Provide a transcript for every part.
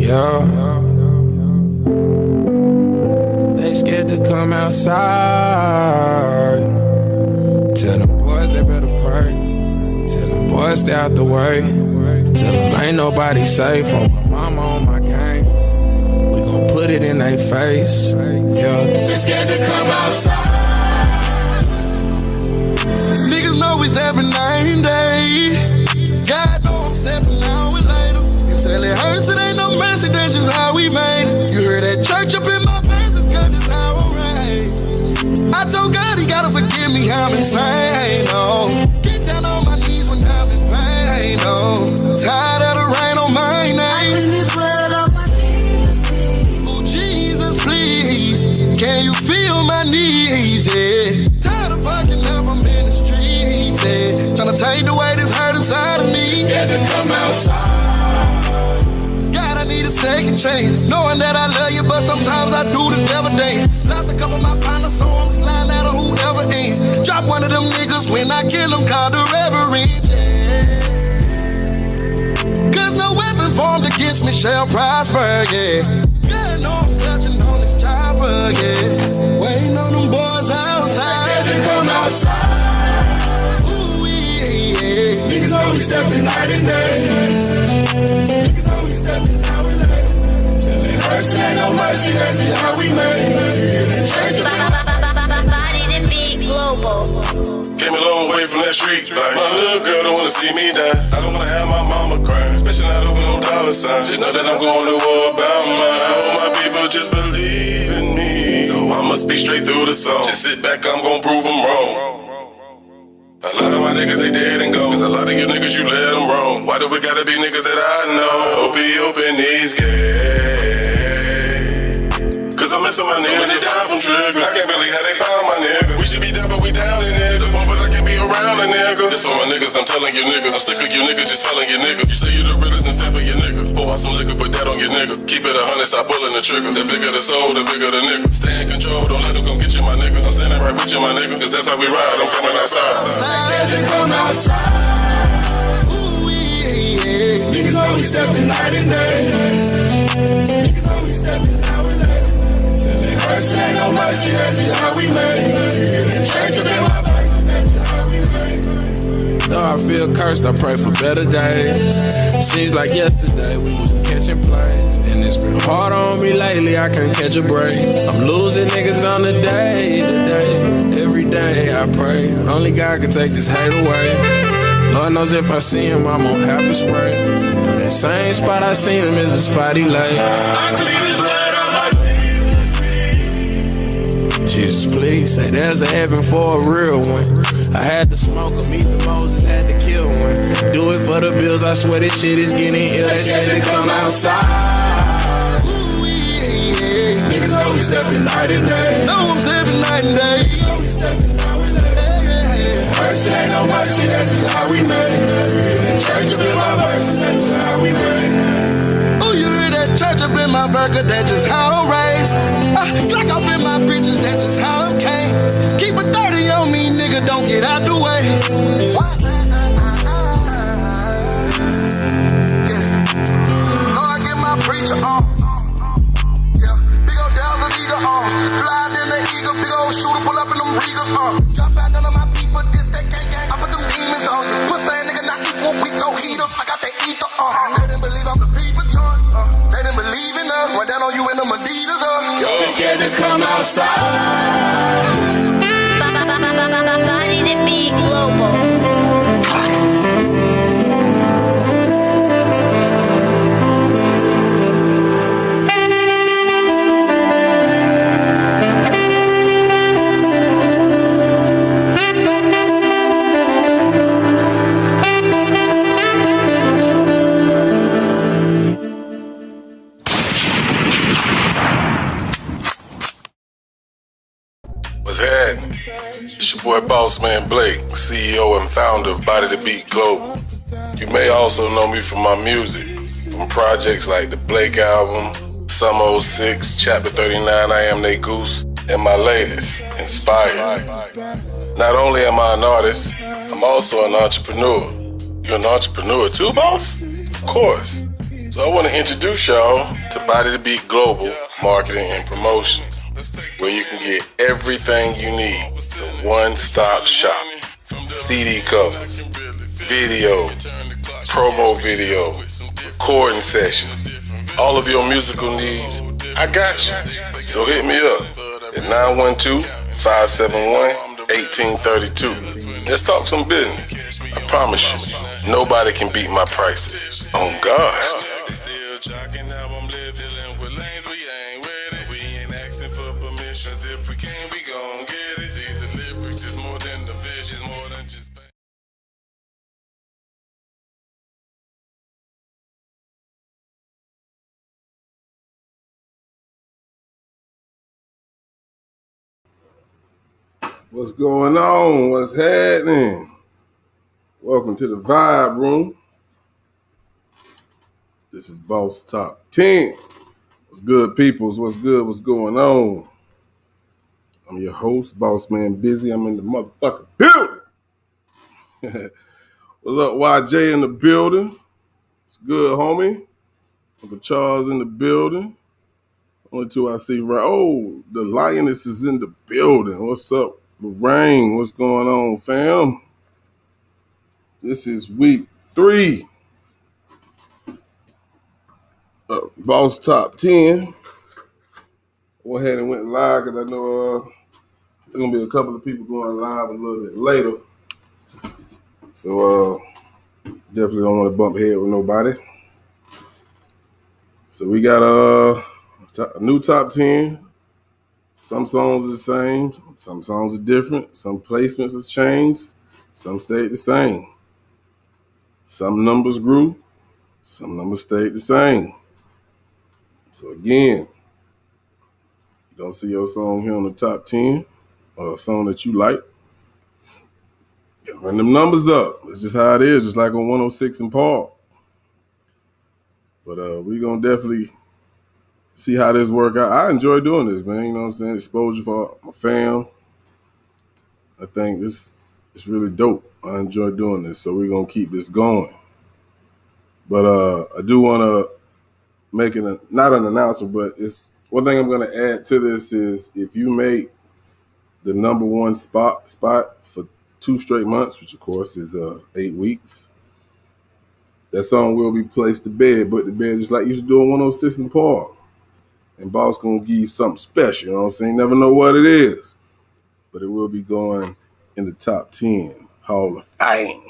Yeah. They scared to come outside. Tell them boys they better pray. Tell them boys stay out the way. Tell them ain't nobody safe. On my mama, on my gang. We gon' put it in their face. Yeah. They scared to come outside. Niggas know we steppin' night and day. God know I'm steppin' now and later. Until it hurts, it ain't no mercy, that's just how we made it. You heard that church up in my verses, God, that's how I'm raised. I told God he gotta forgive me, I'm insane, oh. Get down on my knees when I'm in pain, oh. Tired of the rain on my name. I clean this blood off my Jesus, please. Oh, Jesus, please. Can you feel my knees, yeah. Tired of fucking up, I'm in the streets, yeah. Tryna take away this hurt inside of me. Scared to come outside. God, I need a second chance. Knowing that I love you, but sometimes I do the devil dance. Lost a couple of my partners, so I'm sliding out of whoever in. Drop one of them niggas when I kill them, call the reverend. Yeah. Cause no weapon formed against me shall prosper, yeah. God, know I'm clutching on this chopper, yeah. Waiting on them boys outside. Scared to come outside. Niggas always stepping night and day. Niggas always stepping now and later. Until it hurts, it ain't no mercy, that's just how we made it. Body to beat global. Came a long way from that street. Like, my little girl don't wanna see me die. I don't wanna have my mama crying, especially not over no dollar sign. Just know that I'm going to war about mine. I hope my people just believe in me. So I'ma speak straight through the song. Just sit back, I'm gon' prove them wrong. A lot of my niggas, they dead and gone. Cause a lot of you niggas, you let them wrong. Why do we gotta be niggas that I know? Open these gates. Cause I'm missing my nigga. When they down from trigger, I can't believe how they found my nigga. We should be down, but we down in niggas. But I can't be around a nigga. This for my niggas, I'm telling you niggas. I'm sick of you niggas just felling you niggas. You say you the realest instead of your niggas. Pour out some liquor, put that on your nigga. Keep it 100, stop pulling the trigger. The bigger the soul, the bigger the nigga. Stay in control, don't let them come get you, my nigga. I'm standing right with you, my nigga. Cause that's how we ride, I'm coming outside. Scared to come outside. Ooh, yeah. Niggas always stepping night and day. Niggas always stepping now and later. Until it hurts, it ain't no mercy, that's just how we made it. The church up in my verses, that's just how we made it. Though I feel cursed, I pray for better days. Seems like yesterday we was catching plays. And it's been hard on me lately, I can't catch a break. I'm losing niggas on the day to day. Every day I pray, only God can take this hate away. Lord knows if I see him, I'm gonna have to spray. Though that same spot I seen him is the spot he lay. I clean his blood on my Jesus, please, say there's a heaven for a real one. I had to smoke him, even Moses had to kill one. Do it for the bills, I swear this shit is getting ill. They scared to come outside. Ooh, yeah. Niggas always stepping night and day. No, I'm stepping night and day. Niggas always stepping now and later. Hurts, it ain't no mercy, that's just how we made it. The church up in my verses, that's just how we made it. Oh, you hear that church up in my burger, that's just how I'm raised. Glock off in my britches, that's just how I'm came. Keep a 30 on me, nigga, don't get out the way. What? Yeah. Know I get my preacher on. Yeah, big ol' Dells and Eagle on. Fly in the Eagle, big ol' shooter, pull up in them Regals on. Drop out none of my people, this that gang. I put them demons on. Pussy nigga not equal, we Tohitos. I got that ether on. They didn't believe I'm the people choice. They didn't believe in us. Went down on you in them Adidas They scared to come outside. Body to beat global. What's happening? It's your boy Boss Man Blake, CEO and founder of Body to Beat Global. You may also know me from my music, from projects like the Blake album, Summer 06, Chapter 39, I Am They Goose, and my latest, Inspired. Not only am I an artist, I'm also an entrepreneur. You're an entrepreneur too, boss? Of course. So I want to introduce y'all to Body to Beat Global Marketing and Promotions, where you can get everything you need. It's a one-stop shop. CD covers, video, promo video, recording sessions, all of your musical needs, I got you. So hit me up at 912-571-1832. Let's talk some business. I promise you, nobody can beat my prices. On God. If we can, we gon' get it. See, the lyrics is more than the visions, more than just. What's going on? What's happening? Welcome to the Vibe Room. This is Boss Top 10. What's good, peoples? What's good? What's going on? I'm your host, Boss Man Busy. I'm in the motherfucking building. What's up, YJ in the building? It's good, homie. Uncle Charles in the building. Only two I see right. Oh, the Lioness is in the building. What's up, Lorraine? What's going on, fam? This is week 3 of Boss Top 10. Went ahead and went live because I know there's going to be a couple of people going live a little bit later. So definitely don't want to bump head with nobody. So we got a new top 10. Some songs are the same. Some songs are different. Some placements have changed. Some stayed the same. Some numbers grew. Some numbers stayed the same. So again, you don't see your song here on the top 10 or a song that you like, you run them numbers up. It's just how it is, just like on 106 and Park. But we're going to definitely see how this work out. I enjoy doing this, man. You know what I'm saying? Exposure for my fam. I think it's really dope. I enjoy doing this, so we're going to keep this going. But I do want to make not an announcement, but it's one thing I'm going to add to this is if you make the number one spot for 2 straight months, which of course is 8 weeks, that song will be placed to bed, but the bed just like you used to do on 106 and Park. And Boss gonna give you something special, you know what I'm saying? Never know what it is. But it will be going in the top 10 Hall of Fame.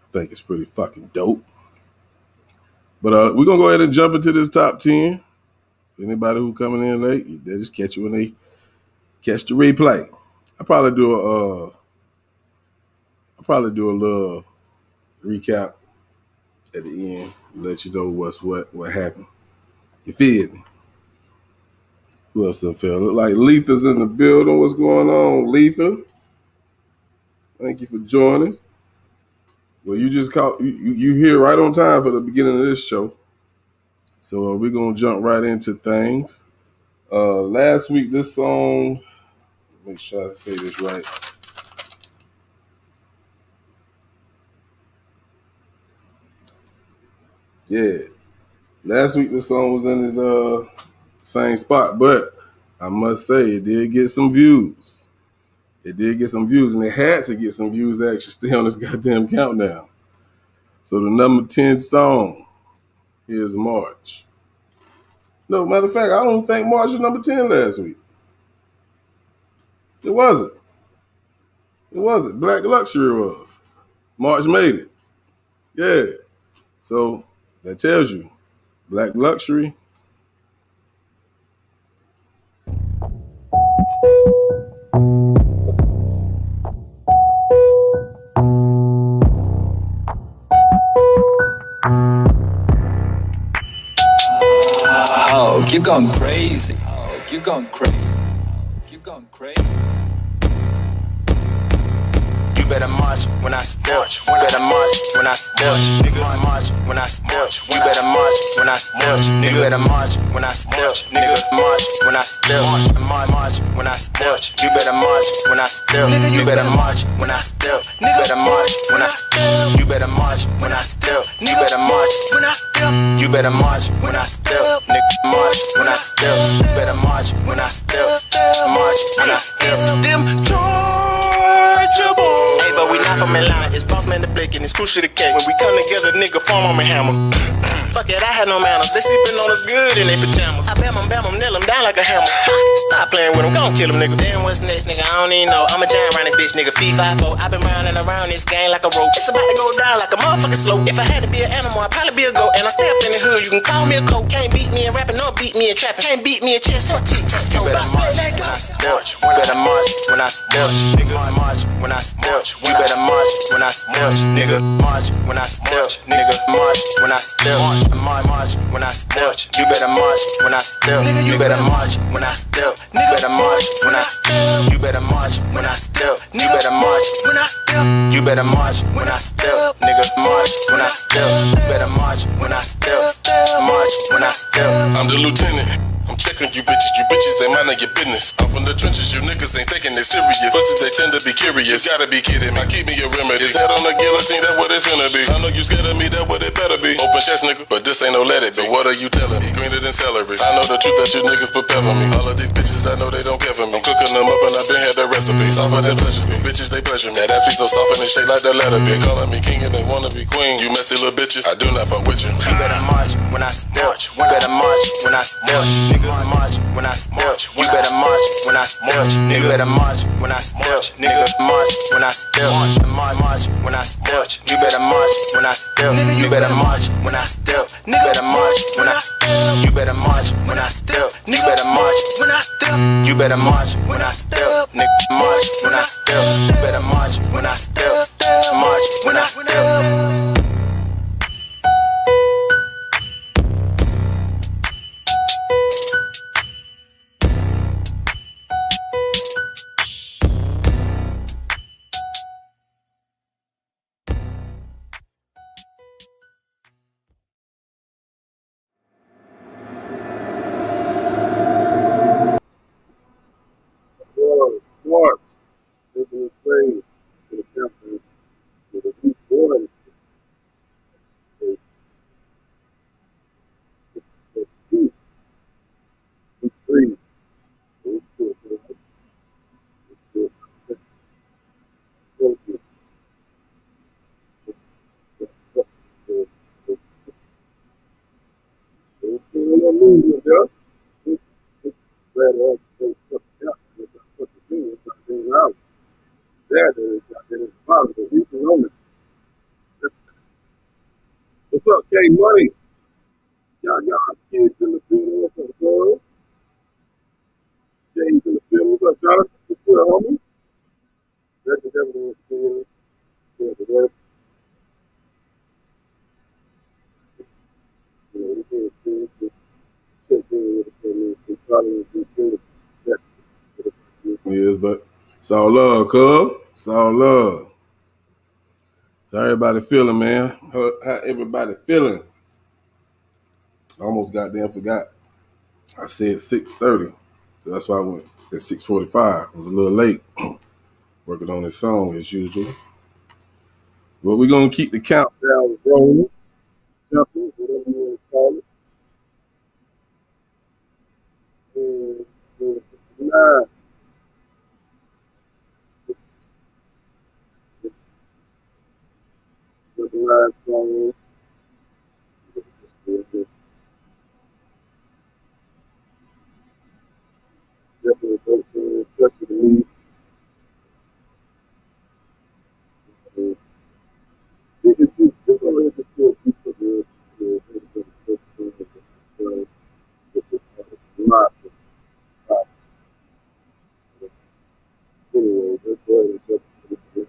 I think it's pretty fucking dope. But we're gonna go ahead and jump into this top 10. For anybody who coming in late, they just catch it when they catch the replay. I'll probably do a little recap at the end, let you know what happened. You feel me? Who else I feel? Look like Letha's in the building. What's going on, Letha? Thank you for joining. Well, you just caught you here right on time for the beginning of this show. So we're gonna jump right into things. Last week, this song. Make sure I say this right. Yeah, last week the song was in his same spot, but I must say it did get some views. It did get some views, and it had to get some views to actually stay on this goddamn countdown. So the number 10 song is March. No, matter of fact, I don't think March was number 10 last week. It wasn't. It wasn't. Black Luxury was. March made it. Yeah. So that tells you, Black Luxury. Oh, you're going crazy. Oh, you're going crazy. You're going crazy. better march when I step. You better march when I step. Nigga, march when I step. You better march when I step. Nigga, better march when I step. Nigga, march when I step. March when I step. You better march when I step. Nigga, you better march when I step. Nigga, better march when I step. You better march when I step. You better march when I step. You better march when I step. Nigga, march when I step. You better march when I step. March when I step. Them Georgia boys. Hey, but we not from Atlanta. It's Boss Man the Blick and it's Crucial the K. When we come together, nigga, form on me hammer. Fuck it, I had no manners. They sleeping on us good in they pajamas. I bam 'em, nail 'em down like a hammer. Stop playing with 'em, gon' kill 'em, nigga. Damn, what's next, nigga? I don't even know. I'm a giant around this bitch, nigga. Fee 5-4. I been round and around this game like a rope. It's about to go down like a motherfucking slope. If I had to be an animal, I'd probably be a goat. And I stay up in the hood, you can call me a coat. Can't beat me in rapping, nor beat me in trapping. Can't beat me in chess or tic-tac-toe. You better march when I step. You better march when I step. Nigga, march when I step. You better march when I step. Nigga, march when I step. Nigga, march when I step. March when I step. You better march when I step. Nigga, you better march when I step. You better march when I step. You better march when I step. You better march when I step. You better march when I step. Nigga, march when I step. You better march when I step. March when I step. I'm the lieutenant. I'm checking you bitches ain't minding your business. I'm from the trenches, you niggas ain't taking it serious. Pussies, they tend to be curious. You gotta be kidding me, keep me a remedy. His head on the guillotine, that what it finna be. I know you scared of me, that what it better be. Open chest, nigga, but this ain't no let it be. So what are you telling me? Greener than celery. I know the truth that you niggas prepare for me. All of these bitches, I know they don't care for me. I'm cooking them up and I been had the recipe. Softer than pleasure me. Bitches, they pleasure me. That ass be so soft and they shake like the letter B. Calling me king and they wanna be queen. You messy little bitches, I do not fuck with you. You better march when I step. You better march when I step. Nigga, march when I step. You better march when I step. Nigga, better march when I step. Nigga, march when I step. March when I step. You better march when I step. You better march when I step. Nigga, better march when I step. You better march when I step. Nigga, better march when I step. You better march when I step. Nigga, march when I step. You better march when I step. March when I step. March, taking his praise to the temple with a deep voice. Be free. What's up, K Money? Y'all kids in the building. What's up, girls? James in the building. What's up, Jonathan? What's good, homie? That's what everyone's doing. Yeah, the rest. You know, we're doing things. Just check in with the family. So probably do things. Check with the family. Yes, but it's all love, cuz. It's all love. So how everybody feeling, man? How everybody feeling? I almost goddamn forgot. I said 6:30. So that's why I went at 6:45. I was a little late. Working on this song as usual. But we're gonna keep the countdown rolling. Jumping, whatever you want to call it. And 9. With the 9 songs. Definitely folks, especially the lead. It's just, it's already just still keeps up with anyway, that's why it's just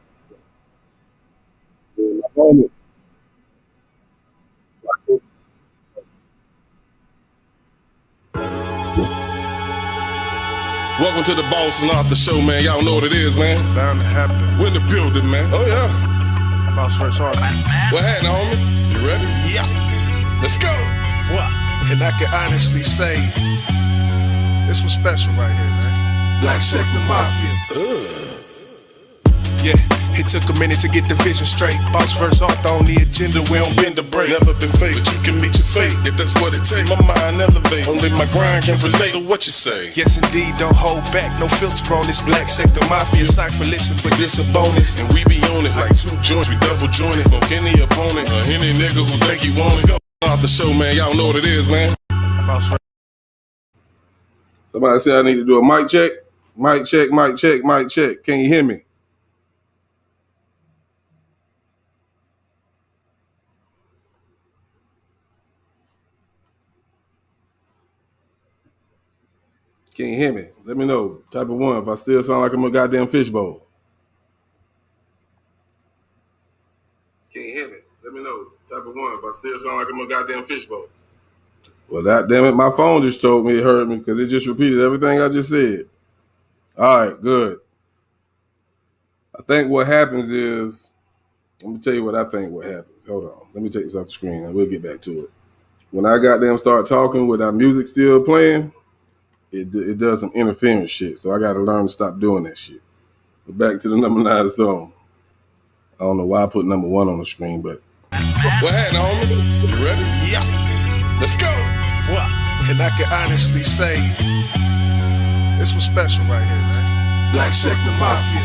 my moment. Watching. Welcome Welcome to the Boss and Arthur Show, man. Y'all know what it is, man. Bound to happen. We're in the building, man. Oh, yeah. Boss vs. Arthur. What happened, homie? You ready? Yeah. Let's go. What? And I can honestly say, this was special right here, man. Black Sector Mafia. Yeah, it took a minute to get the vision straight. Boss vs. Arthur on the agenda, we don't bend the break. Never been fake, but you can meet your fate if that's what it takes. My mind elevate, only my grind can relate. So what you say? Yes, indeed, don't hold back, no filter on this Black Sector Mafia. Cypher, listen, but this a bonus. And we be on it like two joints, we double jointed. Smoke any opponent or any nigga who think he wants it. Go off the show, man. Y'all know what it is, man. Boss vs. Somebody said I need to do a mic check. Mic check, mic check, mic check. Can you hear me? Can you hear me? Let me know. Type of one if I still sound like I'm a goddamn fishbowl. Can you hear me? Let me know. Type of one if I still sound like I'm a goddamn fishbowl. Well, that damn it, my phone just told me it heard me because it just repeated everything I just said. All right, good. I think what happens is, let me tell you what I think what happens. Hold on. Let me take this off the screen and we'll get back to it. When I goddamn start talking with our music still playing, it does some interference shit. So I got to learn to stop doing that shit. But back to the number 9 song. I don't know why I put number 1 on the screen, but. What happened, homie? You ready? Yeah. Let's go. What? And I can honestly say, this was special right here, man. Black Sector Mafia.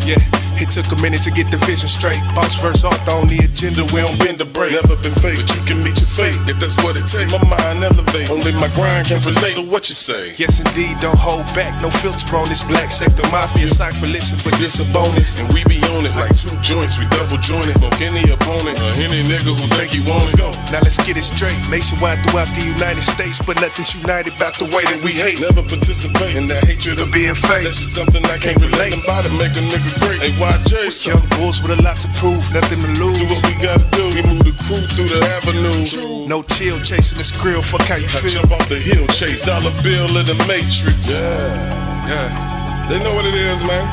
Yeah, it took a minute to get the vision straight. Boss vs. Arthur on the agenda, we don't bend the break. Never been fake, but you can meet your fate if that's what it takes. My mind elevate, only my grind can relate. So what you say? Yes, indeed, don't hold back, no filter on this Black Sector Mafia. Cypher, listen, but this a bonus. And we be on it like two joints, we double jointed. Smoke any opponent or any nigga who think he wants it. Go. Now let's get it straight. Nationwide throughout the United States, but nothing's united about the way that we hate. Never participate in that hatred of being fake. That's just something I can't relate. Somebody make a nigga great. Hey, YJ, young bulls with a lot to prove, nothing to lose. Do what we gotta do. We move the crew through the avenue. No chill, chasing this grill. Fuck how you feel. Jump off the hill, chase dollar bill in the Matrix. Yeah. They know what it is, man.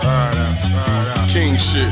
Ride out. King shit.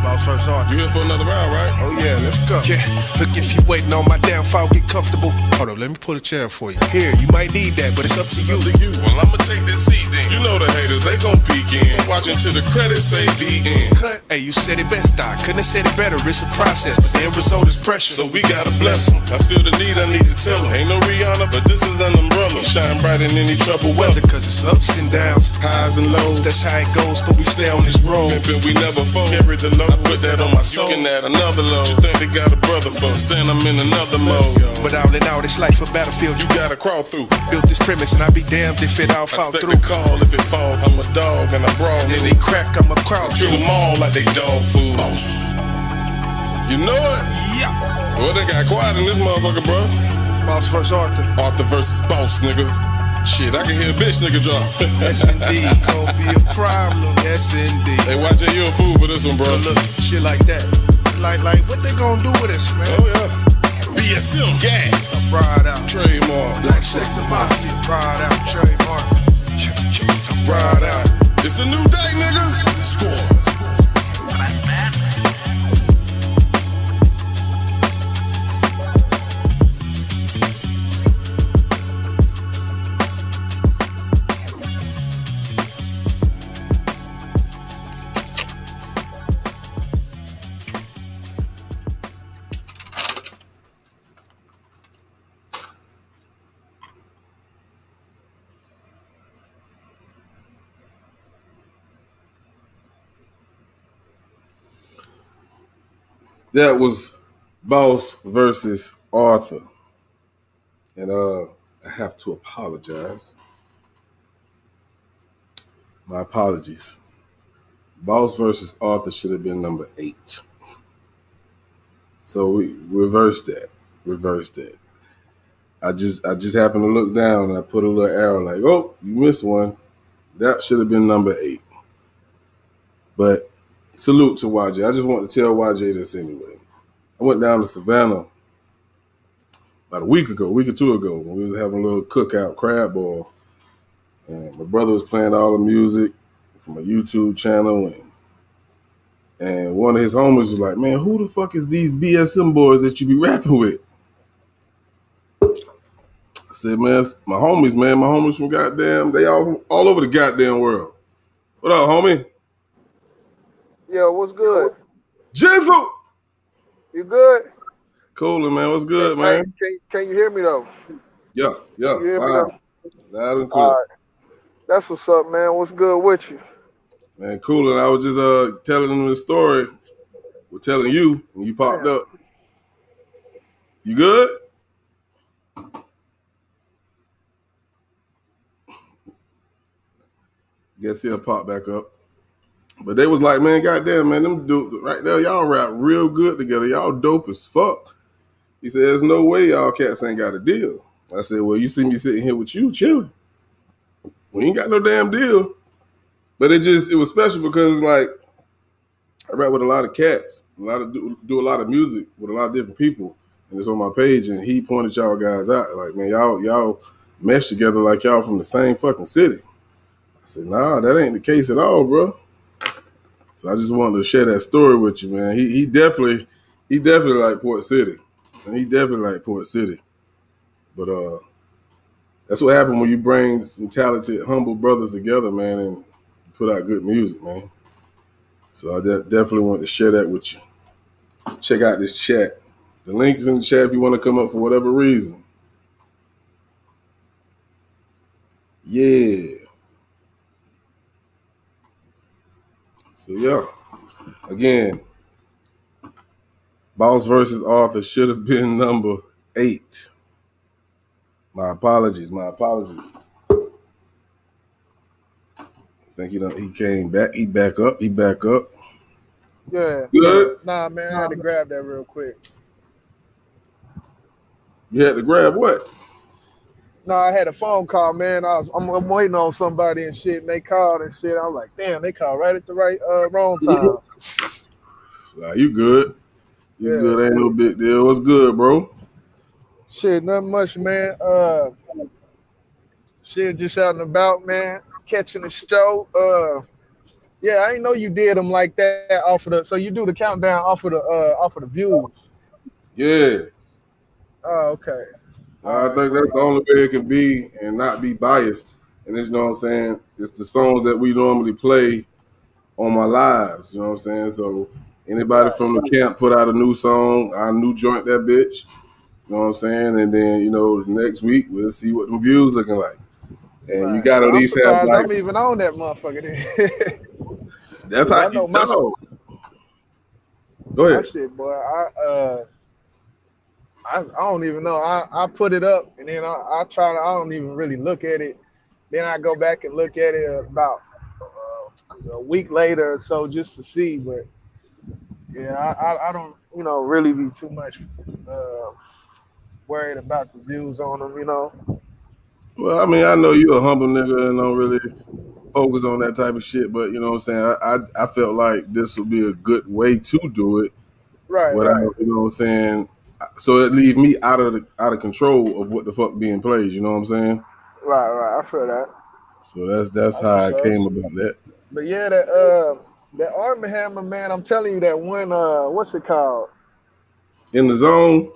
Boss vs. Arthur. You here for another round, right? Oh yeah, let's go. Yeah, look, if you waiting on my downfall, get comfortable. Hold up, let me pull a chair for you. Here, you might need that, but it's up to you. Well, I'ma take this seat then. You know the haters, they gon' peek in. Watching till the credits say the end. Hey, you said it best, Doc. Couldn't have said it better. It's a process, but the end result is pressure. So we gotta bless them. I feel the need, I need to tell them. Ain't no Rihanna, but this is an umbrella. Shine bright in any trouble weather. Cause it's ups and downs, highs and lows. That's how it goes, but we stay on this road. Pimpin', we never fold. Carry the load. I put that on my soul. You can add another load. You think they got a brother for? Stand, I'm in another mode. But all in all, it's life a battlefield. You gotta crawl through. Built this premise, and I be damned if it all fall through. I expect a call if it fall. I'm a dog and I brawl. And they crack, I'm a crowd. Treat them all like they dog food. Boss. You know it? Yeah. Well, they got quiet in this motherfucker, bro. Boss vs. Arthur. Arthur versus Boss, nigga. Shit, I can hear a bitch nigga drop. Yes, indeed. Gonna be a problem. Yes, indeed. Hey, YJ, you a fool for this one, bro. Good look, shit like that. Like, what they gonna do with us, man? Oh, yeah. BSM, gang. Ride out. Trademark. Black Sector Mafia. Ride out. Trademark. Ride out. It's a new day, niggas. Score. That was Boss versus Arthur. And I have to apologize. My apologies. Boss versus Arthur should have been number 8. So we reversed that. I just happened to look down and I put a little arrow like, oh, you missed one. That should have been number 8. But salute to YJ. I just want to tell YJ this anyway. I went down to Savannah about a week or two ago, when we was having a little cookout crab boil, and my brother was playing all the music from a YouTube channel, and one of his homies was like, "Man, who the fuck is these BSM boys that you be rapping with?" I said, "Man, it's my homies, man. My homies from goddamn, they all over the goddamn world." What up, homie? Yo, what's good? Jizzle. You good? Coolin', man. What's good, Hey, man? can you hear me though? Yeah, You hear me fine. though? Loud and clear. All right. That's what's up, man. What's good with you? Man, coolin'. I was just telling them the story. We're telling you when you popped up. You good? Guess he'll pop back up. But they was like, man, goddamn, man, them dudes right there, y'all rap real good together. Y'all dope as fuck. He said, there's no way y'all cats ain't got a deal. I said, well, you see me sitting here with you chilling. We ain't got no damn deal. But it was special because like I rap with a lot of cats, do a lot of music with a lot of different people, and it's on my page. And he pointed y'all guys out, like, man, y'all mesh together like y'all from the same fucking city. I said, nah, that ain't the case at all, bro. So I just wanted to share that story with you, man. He definitely like Port City, and he definitely like Port City. But that's what happened when you bring some talented, humble brothers together, man, and put out good music, man. So I definitely want to share that with you. Check out this chat. The link is in the chat if you want to come up for whatever reason. Yeah. So yeah. Again, Boss versus Arthur should have been number 8. My apologies. I think he came back. He back up. Yeah. Good. Nah, man, I had to grab that real quick. You had to grab what? No, I had a phone call, man. I'm waiting on somebody and shit, and they called and shit. I was like, damn, they called right at the wrong time. Nah, you good. You Yeah. good. Ain't no big deal. What's good, bro? Shit, nothing much, man. Shit, just out and about, man. Catching the show. Yeah, I didn't know you did them like that off of the. So you do the countdown off of the views. Yeah. Oh, okay. I think that's the only way it can be and not be biased. And it's, you know what I'm saying, it's the songs that we normally play on my lives, you know what I'm saying? So anybody from the camp put out a new song, I new joint that bitch, you know what I'm saying? And then, you know, the next week we'll see what the views looking like. And you got to at least have like, I'm even on that motherfucker. That's how you know. Go ahead. My shit, boy. I don't even know. I put it up and then I try to. I don't even really look at it. Then I go back and look at it about a week later or so just to see. But yeah, I don't really be too much worried about the views on them. You know. Well, I mean, I know you a humble nigga and don't really focus on that type of shit, but you know what I'm saying? I felt like this would be a good way to do it. Right. Without, you know what I'm saying? So it leave me out of control of what the fuck being played, you know what I'm saying? Right. I feel that. So that's how I came about that. But yeah, that Armor Hammer, man, I'm telling you that one, what's it called? In the Zone?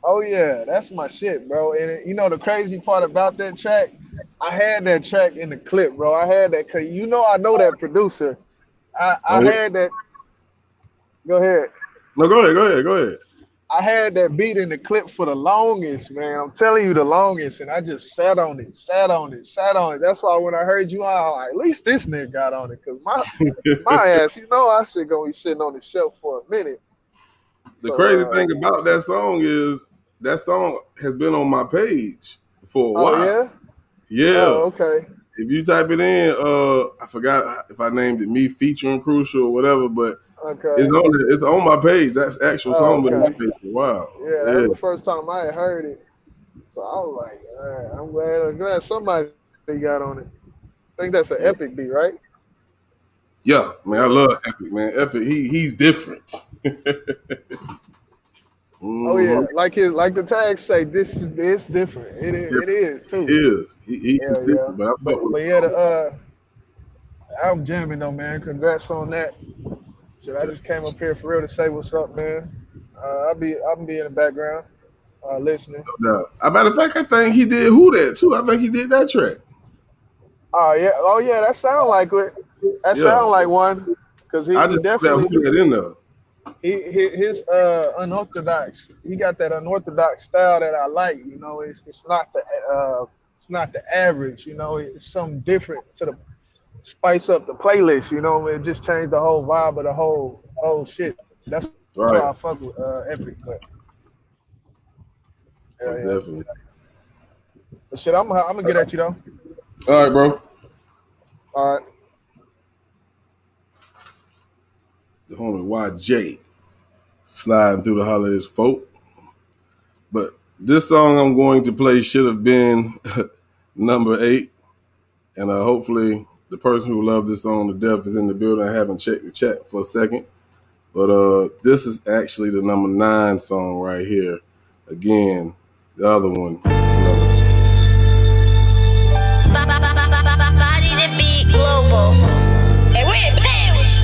Oh yeah, that's my shit, bro. And you know the crazy part about that track, I had that track in the clip, bro. I had that cause I know that producer. I had that. Go ahead. No, go ahead. I had that beat in the clip for the longest, man. I'm telling you the longest, and I just sat on it. That's why when I heard you, I was like, at least this nigga got on it, cause my ass, I shit gonna be sitting on the shelf for a minute. The crazy thing about that song is that song has been on my page for a while. Oh, yeah? Yeah. Oh, okay. If you type it in, I forgot if I named it Me Featuring Crucial or whatever, but okay. It's on my page. That's actual song been on my page for a while. Yeah, that was the first time I had heard it. So I was like, I'm glad somebody got on it. I think that's an Epic beat, right? Yeah, man, I love Epic, man. Epic, he's different. Oh yeah, like the tags say, this is different. It is too. It is. He Yeah, is yeah. different, but I fuck with But yeah, the album jamming though, man. Congrats on that. Shit, I just came up here for real to say what's up, man. I'll be in the background, listening. no. As a matter of fact, I think he did Who That too. I think he did that track. Oh yeah, that sound like it. That Yeah. sound like one, because he I just put that definitely Who That in there. his unorthodox. He got that unorthodox style that I like. You know, it's not the average. You know, it's something different to the spice up the playlist. You know, it just changed the whole vibe of the whole shit. That's why I fuck with Epic. But yeah. Definitely. But shit, I'm gonna get at you though. All right, bro. All right. The homie YJ sliding through the holidays, folk. But this song I'm going to play should have been number 8. And hopefully the person who loved this song to death is in the building. I haven't checked the chat for a second. But this is actually the number 9 song right here. Again, the other one. Body to beat global. And we ain't playing with you.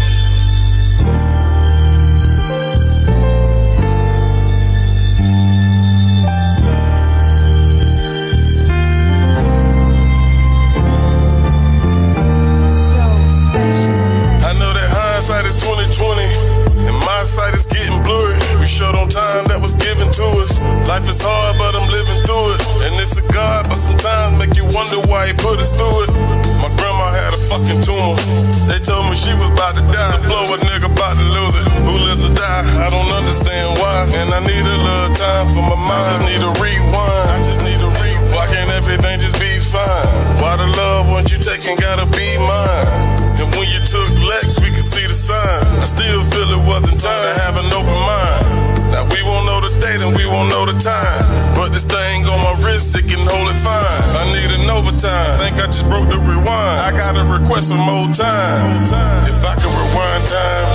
I know that hindsight is 20/20, and my sight is getting blurry. We short on time that was given to us. Life is hard, but I'm living through it. And it's a God, but sometimes make you wonder why he put us through it. My grandma had a fucking tumor. They told me she was about to die. Blow a nigga about to lose it. Who lives or die? I don't understand why. And I need a little time for my mind. I just need a rewind. Why can't everything just be fine? Why the love once you taking gotta be mine? And when you took Lex, we could see the sign. I still feel it wasn't time to have an open mind. Now we won't know the date and we won't know the time, but this thing on my wrist, it can hold it fine. I need an overtime. Think I just broke the rewind. I got a request for more time. If I could rewind time,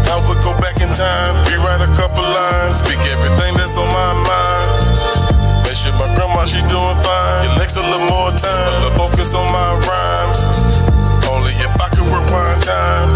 I would go back in time, rewrite a couple lines, speak everything that's on my mind. Make sure my grandma, she doing fine. It takes a little more time, but focus on my rhymes. Only if I could rewind time,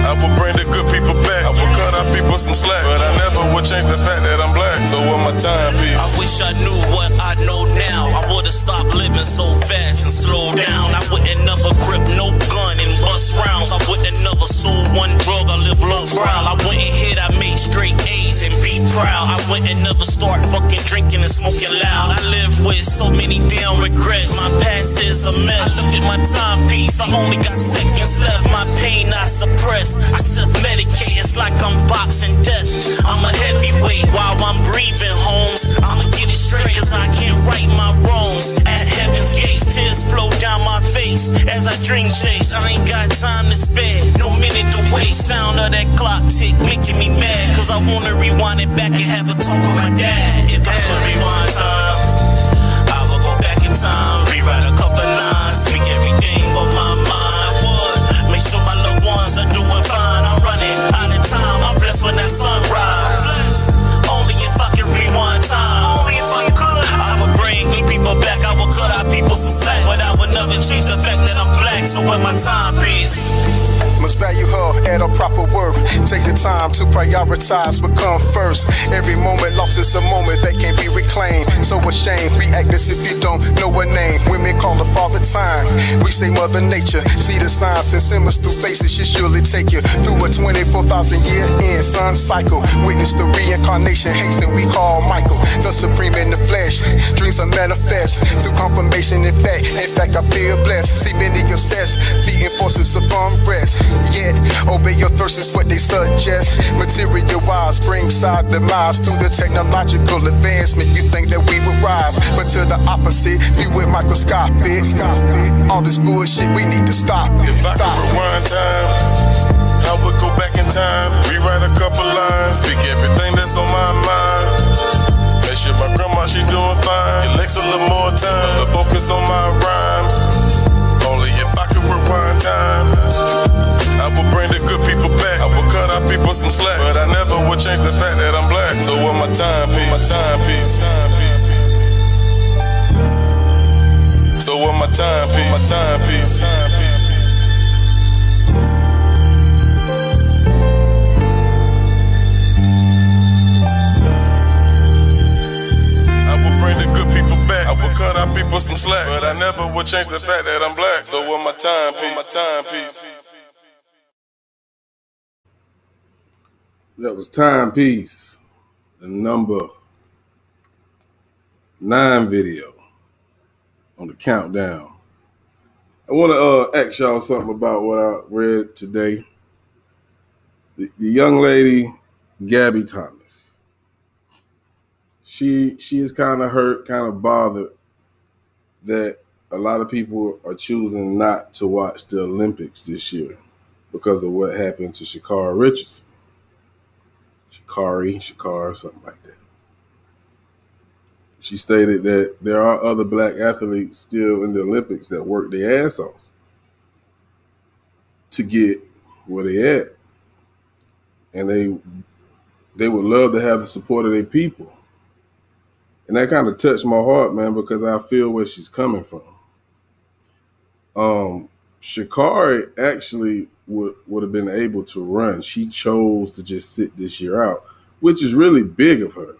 I would bring the good people back. I would cut our people some slack, but I never would change the fact that I'm black. So what my timepiece? I wish I knew what I know now. I would've stopped living so fast and slowed down. I wouldn't never grip no gun and bust rounds. I wouldn't never sold one drug. I live low ground. I wouldn't hit. I made straight A's and be proud. I wouldn't never start fucking drinking and smoking loud. I live with so many damn regrets. My past is a mess. I look at my timepiece. I only got seconds left. My pain I suppress. I self-medicate. It's like I'm boxing death. I'm a heavyweight while I'm breathing, Holmes. I'ma get it straight cause I can't right my wrongs. At heaven's gates, tears flow down my face as I dream chase. I ain't got time to spare, no minute to waste. Sound of that clock tick making me mad cause I wanna rewind it back and have a talk with my dad. If I could rewind time, I would go back in time, rewrite a couple lines, speak everything on my mind. Would make sure my loved ones are doing fine. I'm running out of time, I'm blessed when that sunrise. Only if I can rewind time. Only if I could. I would bring good people back. I would cut our people some slack, but I would never change the fact that I'm black. So what my timepiece? Must value her at her proper worth. Take the time to prioritize what come first. Every moment lost is a moment that can't be reclaimed. So ashamed, react as if you don't know her name. Women call her father time. We say mother nature. See the signs and symbols through faces. She surely take you through a 24,000 year end sun cycle. Witness the reincarnation. Hasten we call Michael. The supreme in the flesh. Dreams are manifest through confirmation. In fact, I feel blessed. See many obsessed, feeding forces of unrest. Yet, obey your thirst is what they suggest. Material wise, bring side the miles through the technological advancement. You think that we would rise, but to the opposite, view it microscopic. All this bullshit, we need to stop. If I could rewind time, I would go back in time, rewrite a couple lines, speak everything that's on my mind. Make sure my grandma, she doing fine. It takes a little more time, but focus on my rhymes. Only if I could rewind time, I would bring the good people back. I would cut our people some slack, but I never would change the fact that I'm black. back. So what my timepiece? My timepiece. So what my timepiece? My timepiece. I would bring the good people back. I would cut our people some slack, but I never would change the fact that I'm black. So what my timepiece? My timepiece. That was Timepiece, the number 9 video on the countdown. I want to ask y'all something about what I read today. The young lady, Gabby Thomas. She is kind of hurt, kind of bothered that a lot of people are choosing not to watch the Olympics this year because of what happened to Sha'Carri Richardson. Sha'Carri, something like that. She stated that there are other black athletes still in the Olympics that work their ass off to get where they at. And they would love to have the support of their people. And that kind of touched my heart, man, because I feel where she's coming from. Sha'Carri actually would have been able to run. She chose to just sit this year out, which is really big of her.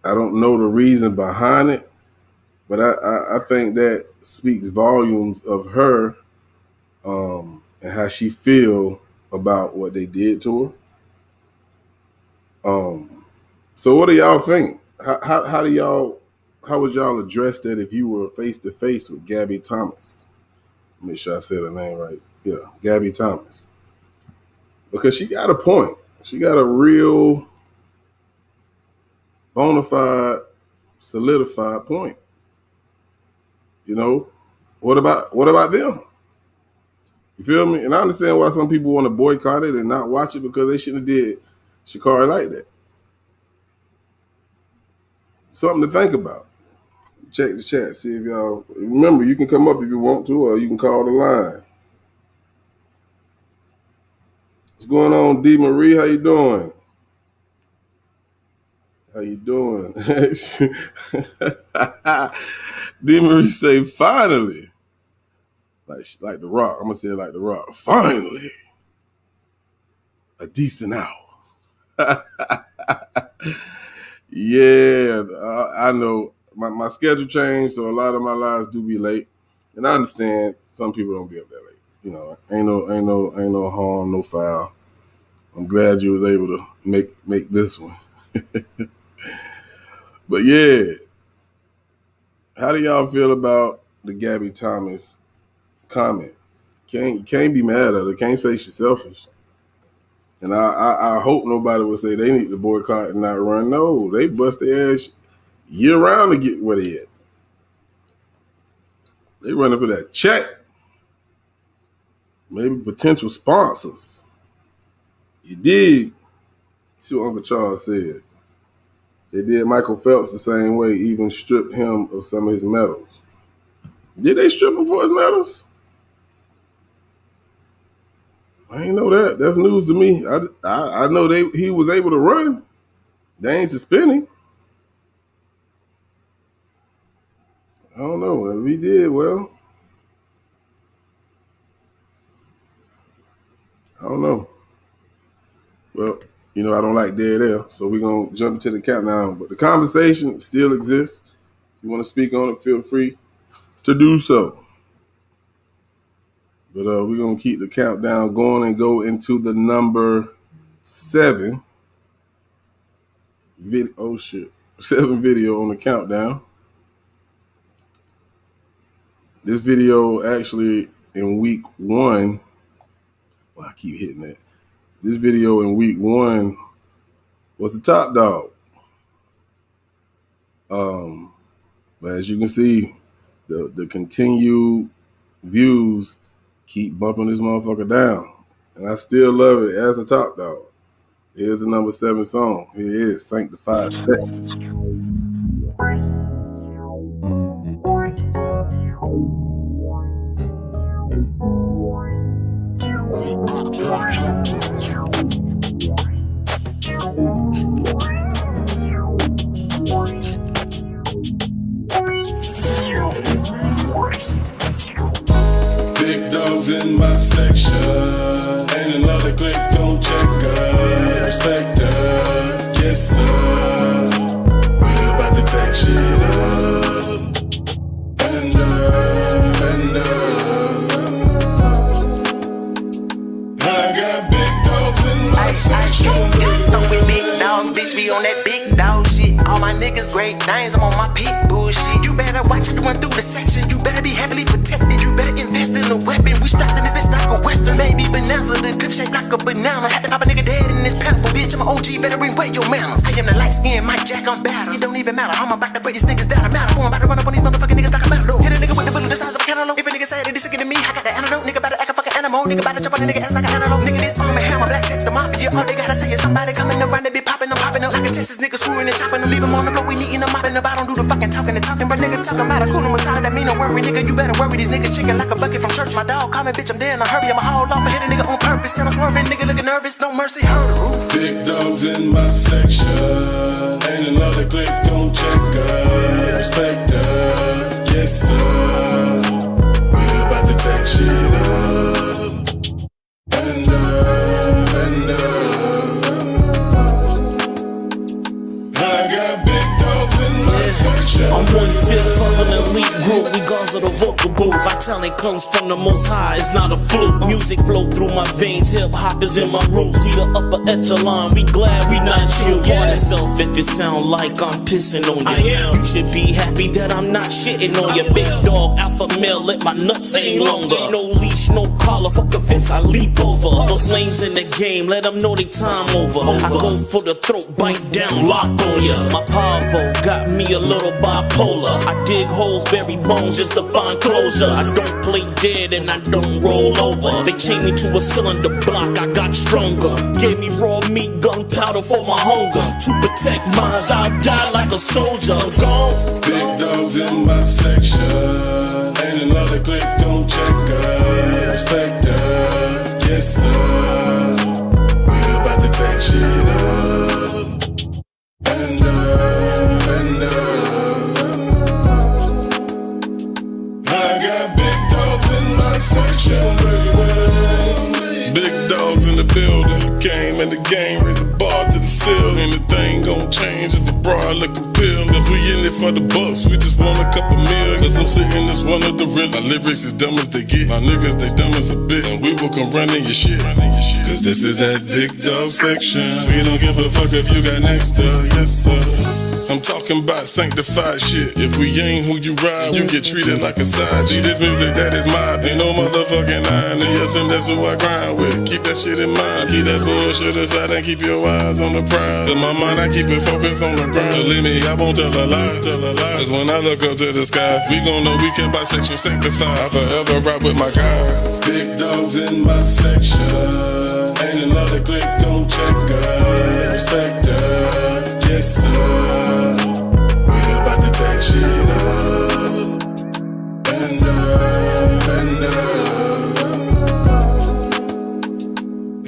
I don't know the reason behind it, but I think that speaks volumes of her and how she feel about what they did to her. So what do y'all think? How would y'all address that if you were face to face with Gabby Thomas? Make sure I said her name right. Yeah, Gabby Thomas. Because she got a point. She got a real bona fide, solidified point. You know, what about them? You feel me? And I understand why some people want to boycott it and not watch it because they shouldn't have did Sha'Carri like that. Something to think about. Check the chat, see if y'all, remember, you can come up if you want to, or you can call the line. What's going on, D. Marie? How you doing? How you doing? D. Marie say, finally. Like The Rock. I'm going to say it like The Rock. Finally. A decent hour. Yeah, I know. My schedule changed, so a lot of my lives do be late. And I understand some people don't be up that late. You know, ain't no harm, no foul. I'm glad you was able to make this one. But yeah, how do y'all feel about the Gabby Thomas comment? Can't be mad at her. Can't say she's selfish. And I hope nobody would say they need to boycott and not run. No, they bust their ass year round to get where they at. They running for that check. Maybe potential sponsors. You dig? See what Uncle Charles said. They did Michael Phelps the same way, even stripped him of some of his medals. Did they strip him for his medals? I ain't know that. That's news to me. I know he was able to run. They ain't suspending. I don't know. If he did, well, I don't know. Well, you know, I don't like dead air, so we're going to jump into the countdown. But the conversation still exists. If you want to speak on it, feel free to do so. But we're going to keep the countdown going and go into the number 7. 7 video on the countdown. This video actually in week 1. Well, I keep hitting that. This video in week 1 was the top dog. But as you can see, the continued views keep bumping this motherfucker down. And I still love it as a top dog. Here's the number 7 song. Here it is, Sanctified Sex. section. Ain't another click gon' check us. Respect us, yes sir. We about to take shit up. And up, and up. I got big dogs in my section. Stuck with big dogs, bitch, be on that big dog shit. All my niggas great names, I'm on my pit bullshit. You better watch it run through the section. You better be heavily protected. You better invest in a weapon. We strapped in this bitch like a western. Maybe bonanza, the clip shaped like a banana. Had to pop a nigga dead in this pamper. Bitch, I'm an OG, better bring weight your manners. I am the light skin, Mike Jack, I'm battle. It don't even matter. I'm about to break these niggas down. I'm out of form, about to run up on these motherfucking niggas like a matador. Hit a nigga with the bullet the size of a cantaloupe. If a nigga say that he's sicker than me, I got the antidote. Nigga better act a fucking animal. Nigga better jump on a nigga ass like an antelope. Nigga, this arm and hammer, black tech, the mafia. All they gotta say is somebody coming around, they be popping them, popping them like a Texas nigga screwing and chopping them. Leave them on the floor, we neating them, mopping them. I don't do the fucking talking and talking, but nigga talking about a cool and tired. That mean no worry, nigga. You better worry. These niggas shaking like a bucket from church. My dog call me, bitch, I'm there in a hurry. I'ma haul off and hit a nigga on purpose. And I'm swerving, nigga looking nervous, no mercy, heard the roof. Big dogs in my section. Ain't another click gon' check us. Respect us, yes sir. We about to take shit up. And up, and up. I got big dogs in my section. I'm 1/5 of an elite group, regardless of the vocal booth. My talent comes from the most high, it's not a fluke. Music flow through my veins, hip hop is in my roots. We the upper echelon, we glad we not you. Warn yourself if it sound like I'm pissing on you. You should be happy that I'm not shitting on you. Big dog, alpha male, let my nuts hang longer. No leash, no collar, fuck a fence, I leap over. Those lames in the game, let them know they time over. I go for the throat, bite down, lock on ya. My pavo got me a little bipolar. I dig holes, bury bones just to find closure. I don't play dead and I don't roll over. They chained me to a cylinder block, I got stronger. Gave me raw meat, gunpowder for my hunger. To protect mines, I'll die like a soldier. I'm gone. Big dogs in my section. Ain't another click gon' check us. Respect us, yes sir. We about to take shit up. And up, and up. I got big dogs in my section. Big dogs in the building. Came in the game, raised the bar to the ceiling. Anything gon' change if a broad look appeal. Cause we in it for the bucks, we just want a couple mil. Cause I'm sitting as one of the real. My lyrics is dumb as they get. My niggas, they dumb as a bit. And we will come running your shit. Cause this is that dick dog section. We don't give a fuck if you got next up, yes sir. I'm talking about sanctified shit. If we ain't who you ride, you get treated like a side. G, this music, that is mine. Ain't no motherfucking line. And yes, and that's who I grind with. Keep that shit in mind. Keep that bullshit aside and keep your eyes on the prize. In my mind, I keep it focused on the grind. Believe me, I won't tell a lie. Cause when I look up to the sky, we gon' know we can by section sanctify. I forever ride with my guys. Big dogs in my section. Ain't another click gon' check us. Respect us, yes sir. We about to take shit up. And up, and up.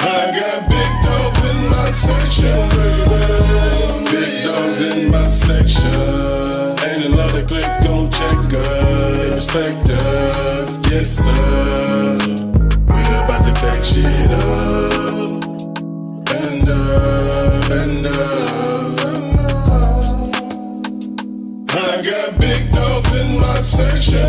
I got big dogs in my section. Big dogs in my section. Ain't another click gon' check us. Respect us, yes sir. We about to take shit up. And up, and up. I got big dogs in my section,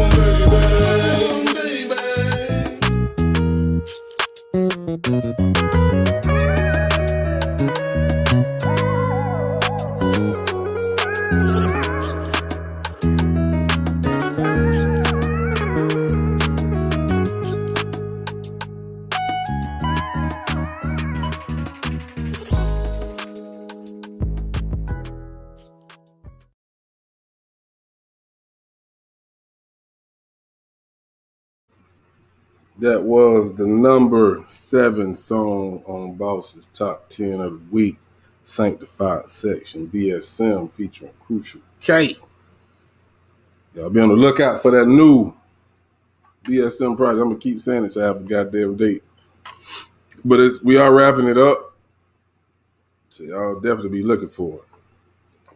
That was the number 7 song on Boss's Top 10 of the Week, Sanctified Section, BSM featuring Crucial K. Y'all be on the lookout for that new BSM project. I'm going to keep saying it till I have a goddamn date. But we are wrapping it up, so y'all definitely be looking for it.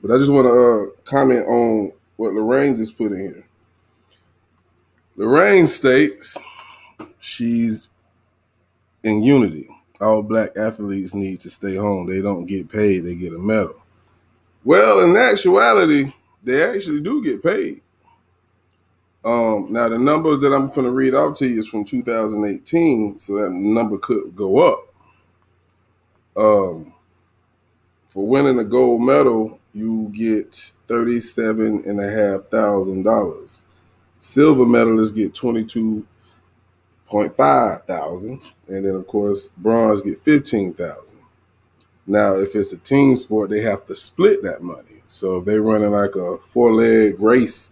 But I just want to comment on what Lorraine just put in here. Lorraine states she's in unity. All black athletes need to stay home. They don't get paid. They get a medal. Well, in actuality, they actually do get paid. Now, the numbers that I'm going to read out to you is from 2018, so that number could go up. For winning a gold medal, you get $37,500. Silver medalists get $22,500, and then of course bronze get $15,000. Now, if it's a team sport, they have to split that money. So if they're running like a 4-leg race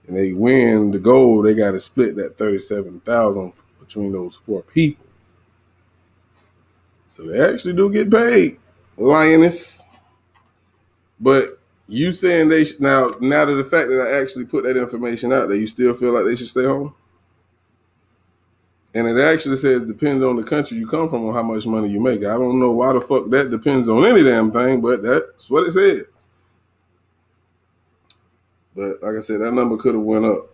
and they win the gold, they got to split that $37,000 between those 4 people. So they actually do get paid, Lioness. But you saying they now to the fact that I actually put that information out there, you still feel like they should stay home? And it actually says depending on the country you come from or how much money you make. I don't know why the fuck that depends on any damn thing, but that's what it says. But like I said, that number could have went up.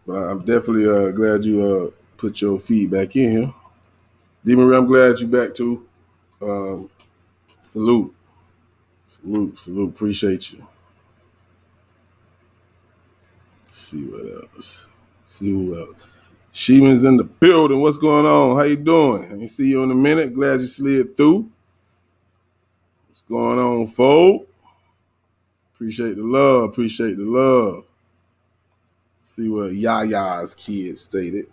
But I'm definitely glad you put your feedback in here. D-Marie, I'm glad you back too. Salute. Appreciate you. Let's see what else. See who else. Sheeman's in the building. What's going on? How you doing? Let me see you in a minute. Glad you slid through. What's going on, folk? Appreciate the love. See what Yaya's kid stated.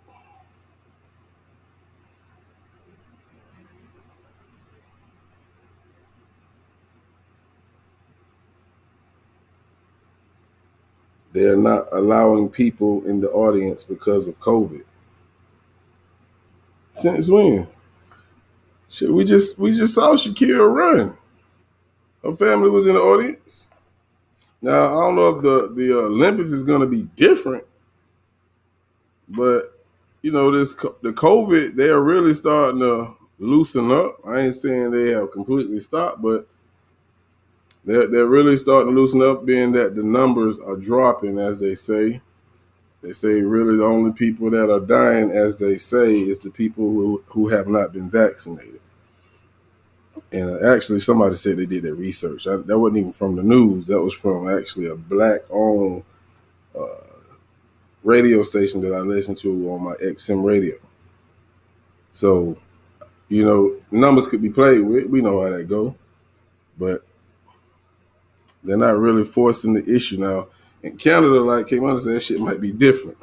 They're not allowing people in the audience because of COVID. Since when? Shit, we just saw Shakira run. Her family was in the audience. Now, I don't know if the Olympics is going to be different, but you know, the COVID, they are really starting to loosen up. I ain't saying they have completely stopped, but they're really starting to loosen up, being that the numbers are dropping, as they say. They say really the only people that are dying, as they say, is the people who have not been vaccinated. And actually, somebody said they did that research. That wasn't even from the news. That was from actually a black-owned radio station that I listen to on my XM radio. So, you know, numbers could be played with. We know how that go. But they're not really forcing the issue. Now, in Canada, like K-Money said, that shit might be different.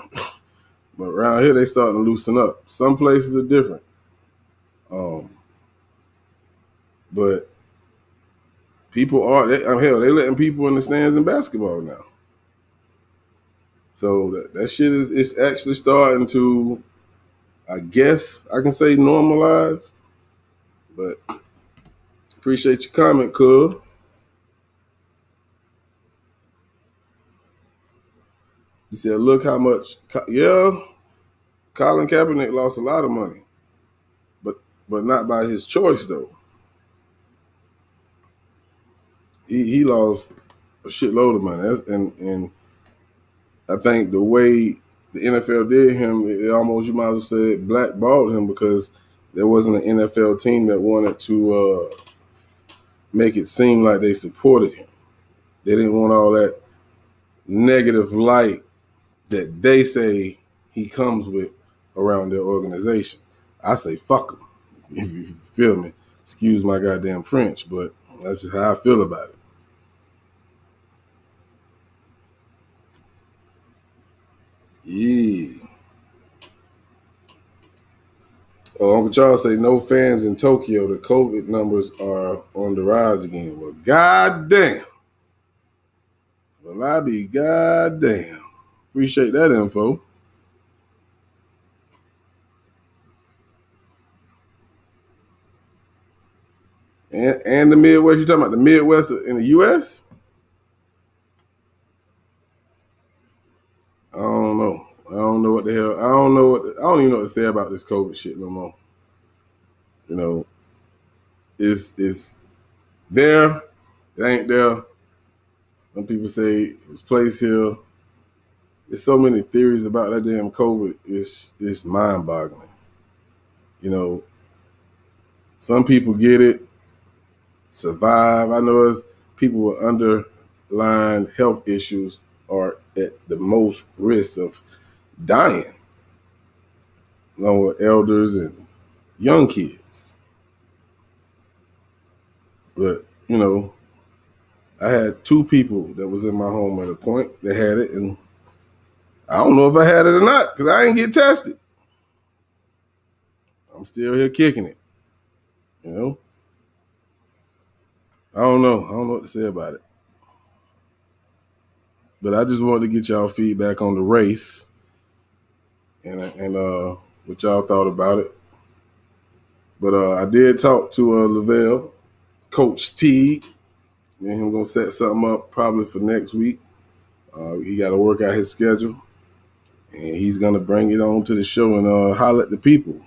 But around here, they starting to loosen up. Some places are different. But people are, hell, they letting people in the stands in basketball now. So that shit is actually starting to, I guess I can say, normalize. But appreciate your comment, cuz. You said, look how much, yeah, Colin Kaepernick lost a lot of money. But not by his choice, though. He lost a shitload of money. And I think the way the NFL did him, it almost, you might as well say, blackballed him, because there wasn't an NFL team that wanted to make it seem like they supported him. They didn't want all that negative light that they say he comes with around their organization. I say fuck him, if you feel me. Excuse my goddamn French, but that's just how I feel about it. Yeah. Oh, Uncle Charles say no fans in Tokyo. The COVID numbers are on the rise again. Well, goddamn. Well, I be goddamn. Appreciate that info. And the Midwest, you talking about the Midwest in the U.S.? I don't know. I don't know what the hell. I don't even know what to say about this COVID shit no more. You know, it's there. It ain't there. Some people say it was placed here. there's so many theories about that damn COVID. It's mind-boggling. You know, some people get it, survive. I know as people with underlying health issues are at the most risk of dying, along with elders and young kids. But, you know, I had 2 people that was in my home at a point that had it, and I don't know if I had it or not because I ain't get tested. I'm still here kicking it, you know? I don't know what to say about it. But I just wanted to get y'all feedback on the race and what y'all thought about it. But I did talk to Lavelle, Coach T. Me and him going to set something up probably for next week. He got to work out his schedule. And he's going to bring it on to the show and holler at the people.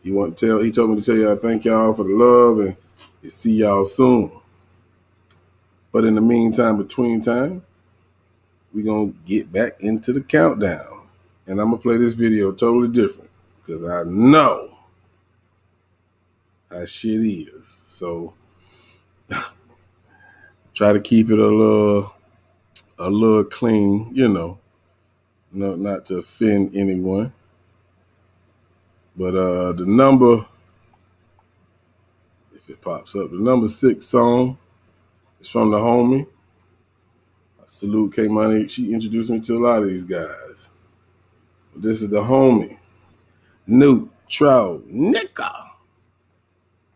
He told me to tell y'all thank y'all for the love and see y'all soon. But in the meantime, between time, we're going to get back into the countdown. And I'm going to play this video totally different because I know how shit is. So try to keep it a little clean, you know, not to offend anyone. But the number, if it pops up, the number 6 song is from the homie. I salute K-Money. She introduced me to a lot of these guys. But this is the homie, Neutro Nicka,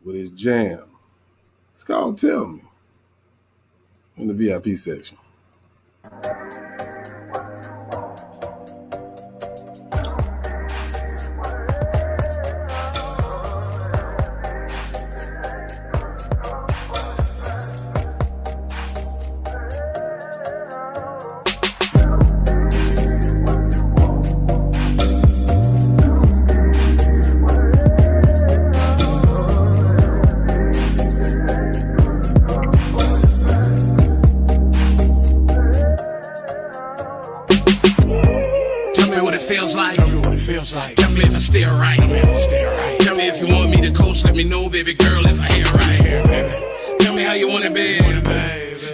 with his jam. It's called Tell Me, in the VIP section. Tell me if I stay right. Tell me if you want me to coach, let me know, baby girl, if I hear right. Tell me how you want it, babe.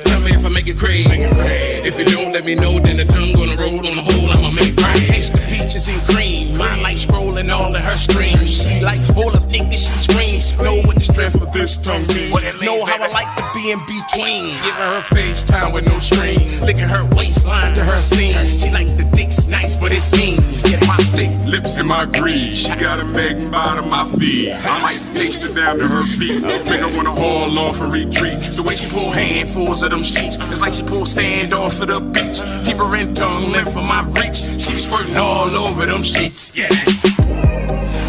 Tell me if I make it crazy. If you don't let me know, then the tongue gonna roll on the hole, I'ma make it right. Taste the peaches and cream. Mine like scrolling all of her streams. She like, hold up, nigga, she screams. Know what the strength of this tongue means. Know how I like to be in between. Giving her FaceTime with no screen. Licking her waistline to her seams. She like the dick's nice, but it's mean. Get my thick lips in my greed. She got a maiden bottom my feet. I might taste her down to her feet. Make her wanna haul off and retreat. The way she pull handfuls of them sheets, it's like she pull sand off of the beach. Keep her in tongue length for my reach. She be squirting all over them sheets. Yeah.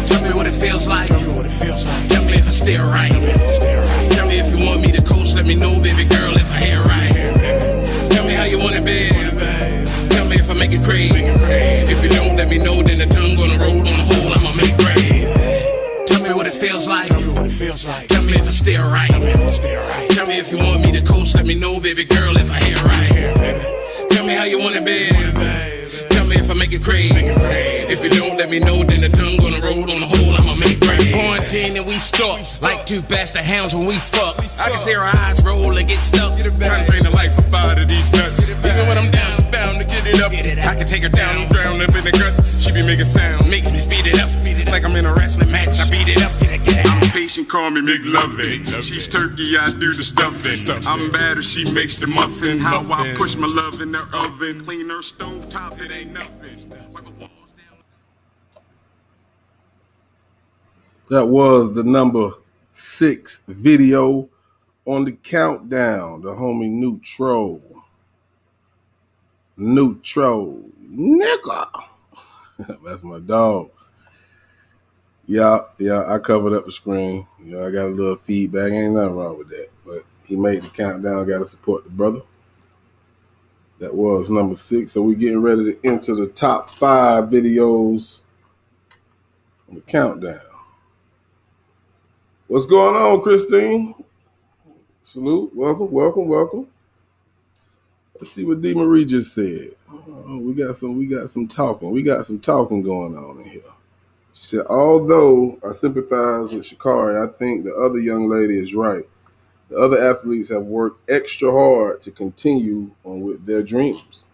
Tell me what it feels like. Tell me if I stay right. Tell me if you want me to coach, let me know, baby girl, if I hear right. Tell me how you want it, babe. Tell me if I make it crazy. If you don't let me know, then the tongue gonna roll on the hole, I'ma make it. Tell me what it feels like. Tell me if I stay right. Tell me if you want me to coach, let me know, baby girl, if I hear right. Tell me how you want it, babe. Tell me if I make it crazy. If you don't let me know, then the tongue gonna roll on the hole, I'ma make it. Quarantine and we stuck like 2 bastard hounds when we fuck. I can see her eyes roll and get stuck. Trying to drain the life up out of these nuts. Even when I'm down, she's bound to get it up. I can take her down, drown up in the guts. She be making sound, makes me speed it up. Like I'm in a wrestling match, I beat it up. I'm patient, call me McLovin. She's turkey, I do the stuffing. I'm bad as she makes the muffin. How I push my love in her oven. Clean her stove top, it ain't nothing. That was the number 6 video on the countdown. The homie Neutro Nicka. That's my dog. Yeah, I covered up the screen. You know, I got a little feedback. Ain't nothing wrong with that. But he made the countdown. Got to support the brother. That was number 6. So we're getting ready to enter the top 5 videos on the countdown. What's going on, Christine? Salute. Welcome. Let's see what D. Marie just said. We got some talking going on in here. She said, although I sympathize with Sha'Carri, I think the other young lady is right. The other athletes have worked extra hard to continue on with their dreams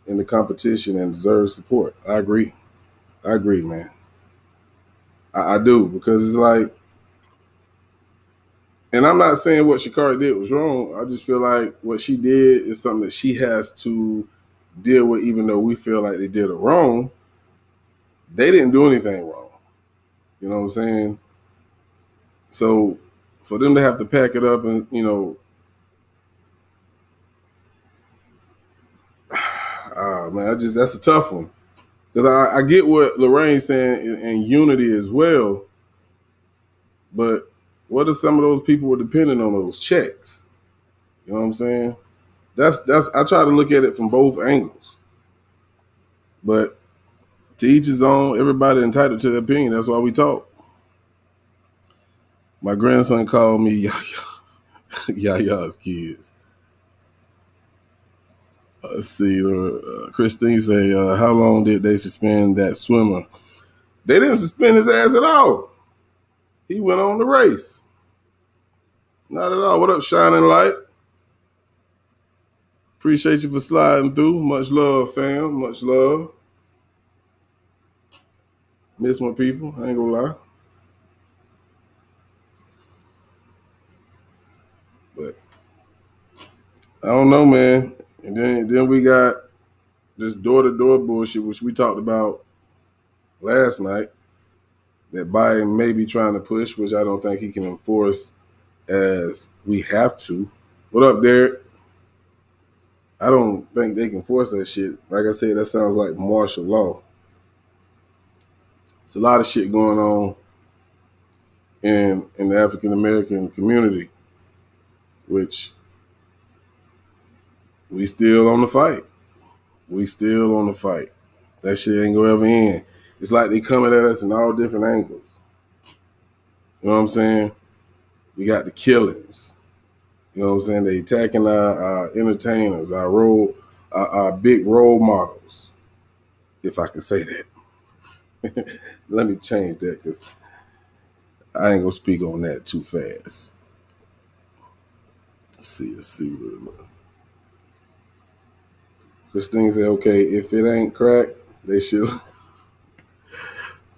in the competition and deserve support. I agree, man. I do, because it's like, and I'm not saying what Sha'Carri did was wrong. I just feel like what she did is something that she has to deal with, even though we feel like they did it wrong. They didn't do anything wrong. You know what I'm saying? So for them to have to pack it up and, man, that's a tough one. Because I get what Lorraine's saying in unity as well. But what if some of those people were depending on those checks? You know what I'm saying? That's I try to look at it from both angles. But to each his own, everybody entitled to their opinion. That's why we talk. My grandson called me Yaya's kids. Let's see. Christine say, how long did they suspend that swimmer? They didn't suspend his ass at all. He went on the race. Not at all. What up, Shining Light? Appreciate you for sliding through. Much love, fam. Much love. Miss my people. I ain't gonna lie. But I don't know, man. And then we got this door-to-door bullshit, which we talked about last night, that Biden may be trying to push, which I don't think he can enforce as we have to. What up, Derek? I don't think they can force that shit. Like I said, that sounds like martial law. It's a lot of shit going on in the African-American community, which we still on the fight. That shit ain't gonna ever end. It's like they coming at us in all different angles. You know what I'm saying? We got the killings. You know what I'm saying? They attacking our entertainers, our big role models, if I can say that. Let me change that, because I ain't gonna speak on that too fast. Let's see. Christine said, okay, if it ain't crack, they should.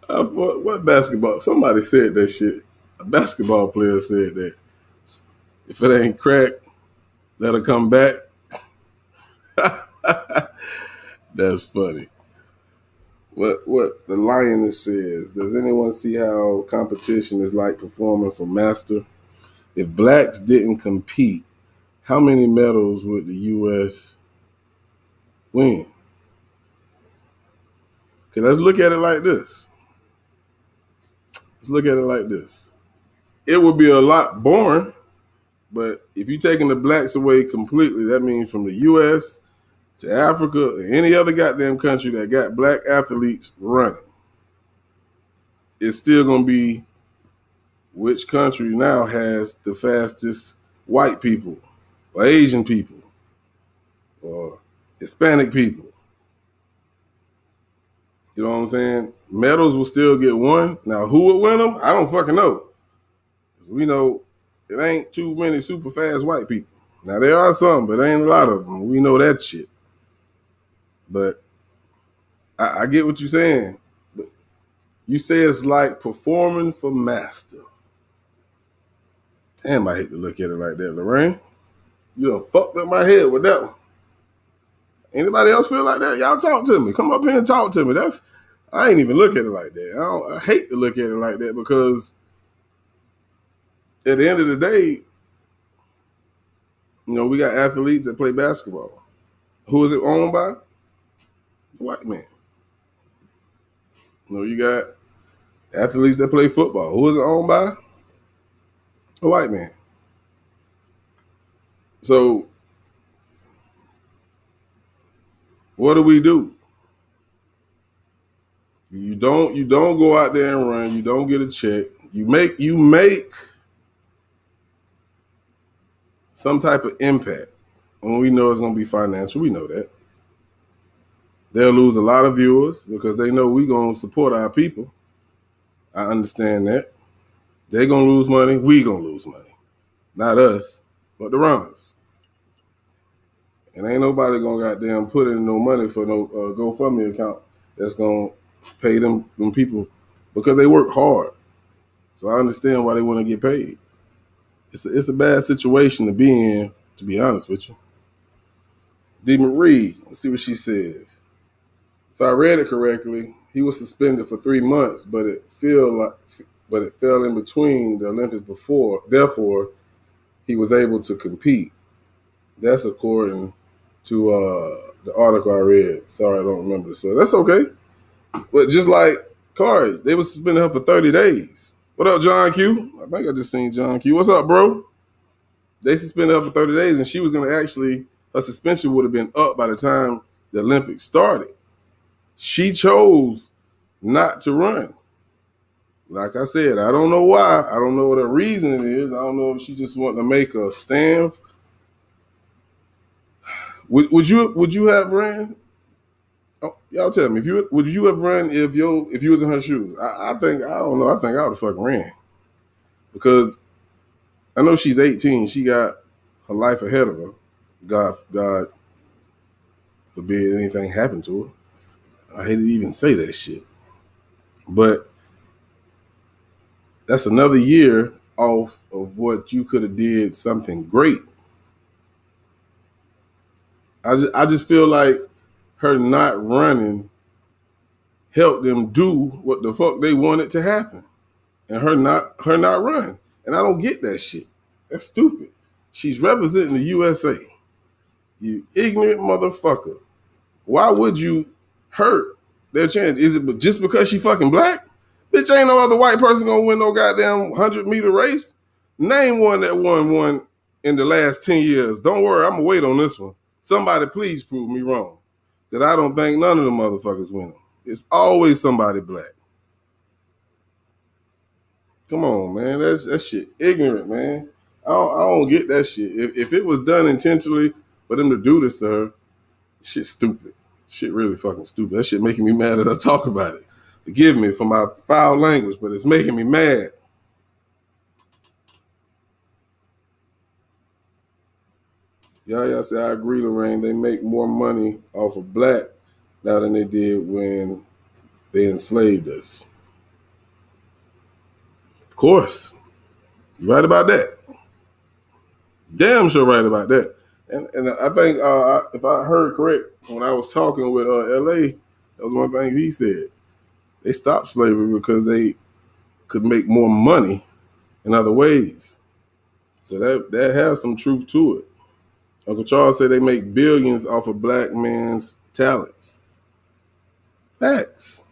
What basketball? Somebody said that shit. A basketball player said that. If it ain't crack, let her come back. That's funny. What the Lioness says, does anyone see how competition is like performing for master? If blacks didn't compete, how many medals would the U.S. win? Okay, let's look at it like this. It would be a lot boring, but if you're taking the blacks away completely, that means from the U.S. to Africa or any other goddamn country that got black athletes running, it's still going to be which country now has the fastest white people or Asian people or Hispanic people. You know what I'm saying? Medals will still get won. Now, who would win them? I don't fucking know. Because we know it ain't too many super fast white people. Now, there are some, but ain't a lot of them. We know that shit. But I get what you're saying. But you say it's like performing for master. Damn, I hate to look at it like that, Lorraine. You done fucked up my head with that one. Anybody else feel like that? Y'all talk to me. Come up here and talk to me. I ain't even look at it like that. I hate to look at it like that, because at the end of the day, we got athletes that play basketball. Who is it owned by? The white man. You got athletes that play football. Who is it owned by? A white man. So what do? You don't go out there and run. You don't get a check. You make some type of impact. And we know it's going to be financial. We know that. They'll lose a lot of viewers because they know we gonna support our people. I understand that. They gonna lose money, we gonna lose money. Not us, but the runners. And ain't nobody gonna goddamn put in no money for no GoFundMe account that's gonna pay them people because they work hard. So I understand why they want to get paid. It's a bad situation to be in, to be honest with you. D. Marie, let's see what she says. If I read it correctly, he was suspended for 3 months, but it fell in between the Olympics before. Therefore, he was able to compete. That's according to the article I read. Sorry, I don't remember the story. That's okay. But just like Kari, they was suspending her for 30 days. What up, John Q? I think I just seen John Q. What's up, bro? They suspended her for 30 days, and she was going to actually, her suspension would have been up by the time the Olympics started. She chose not to run. Like I said, I don't know why. I don't know what her reasoning is. I don't know if she just wanted to make a stand. Would you have ran? Oh, y'all tell me, would you have run if you was in her shoes? I think I don't know. I think I would have fucking ran because I know she's 18. She got her life ahead of her. God forbid anything happened to her. I hate to even say that shit, but that's another year off of what you could have did something great. I just feel like her not running helped them do what the fuck they wanted to happen. And her not running. And I don't get that shit. That's stupid. She's representing the USA. You ignorant motherfucker. Why would you hurt their chance? Is it just because she fucking black? Bitch, ain't no other white person gonna win no goddamn 100-meter race. Name one that won one in the last 10 years. Don't worry, I'm gonna wait on this one. Somebody please prove me wrong. Because I don't think none of them motherfuckers win them. It's always somebody black. Come on, man. That shit ignorant, man. I don't get that shit. If it was done intentionally for them to do this to her, shit's stupid. Shit really fucking stupid. That shit making me mad as I talk about it. Forgive me for my foul language, but it's making me mad. Y'all say, I agree, Lorraine. They make more money off of black now than they did when they enslaved us. Of course. You right about that. Damn sure right about that. And I think if I heard correct, when I was talking with LA, that was one thing he said. They stopped slavery because they could make more money in other ways. So that has some truth to it. Uncle Charles said they make billions off of black man's talents. Facts.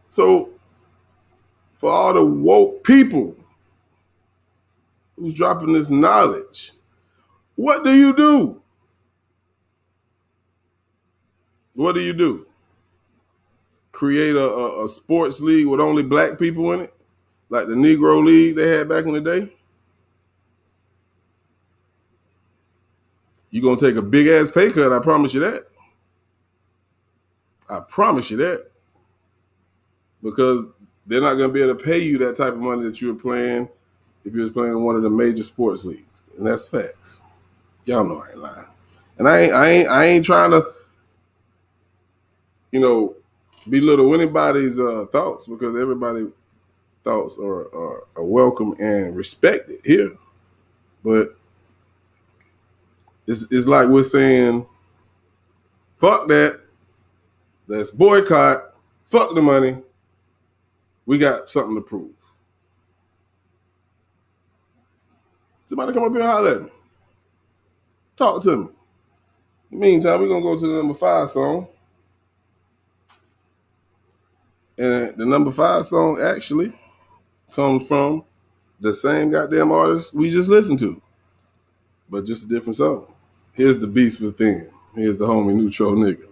So for all the woke people who's dropping this knowledge, what do you do? What do you do? Create a sports league with only black people in it? Like the Negro League they had back in the day? You're going to take a big-ass pay cut, I promise you that. I promise you that. Because they're not going to be able to pay you that type of money that you were playing if you was playing in one of the major sports leagues. And that's facts. Y'all know I ain't lying. And I ain't trying to, belittle anybody's thoughts, because everybody's thoughts are welcome and respected here. But it's like we're saying, fuck that. Let's boycott. Fuck the money. We got something to prove. Somebody come up here and holler at me. Talk to me. In the meantime, we're going to go to the number 5 song. And the number 5 song actually comes from the same goddamn artist we just listened to, but just a different song. Here's The Beast Within. Here's the homie Neutro Nigga.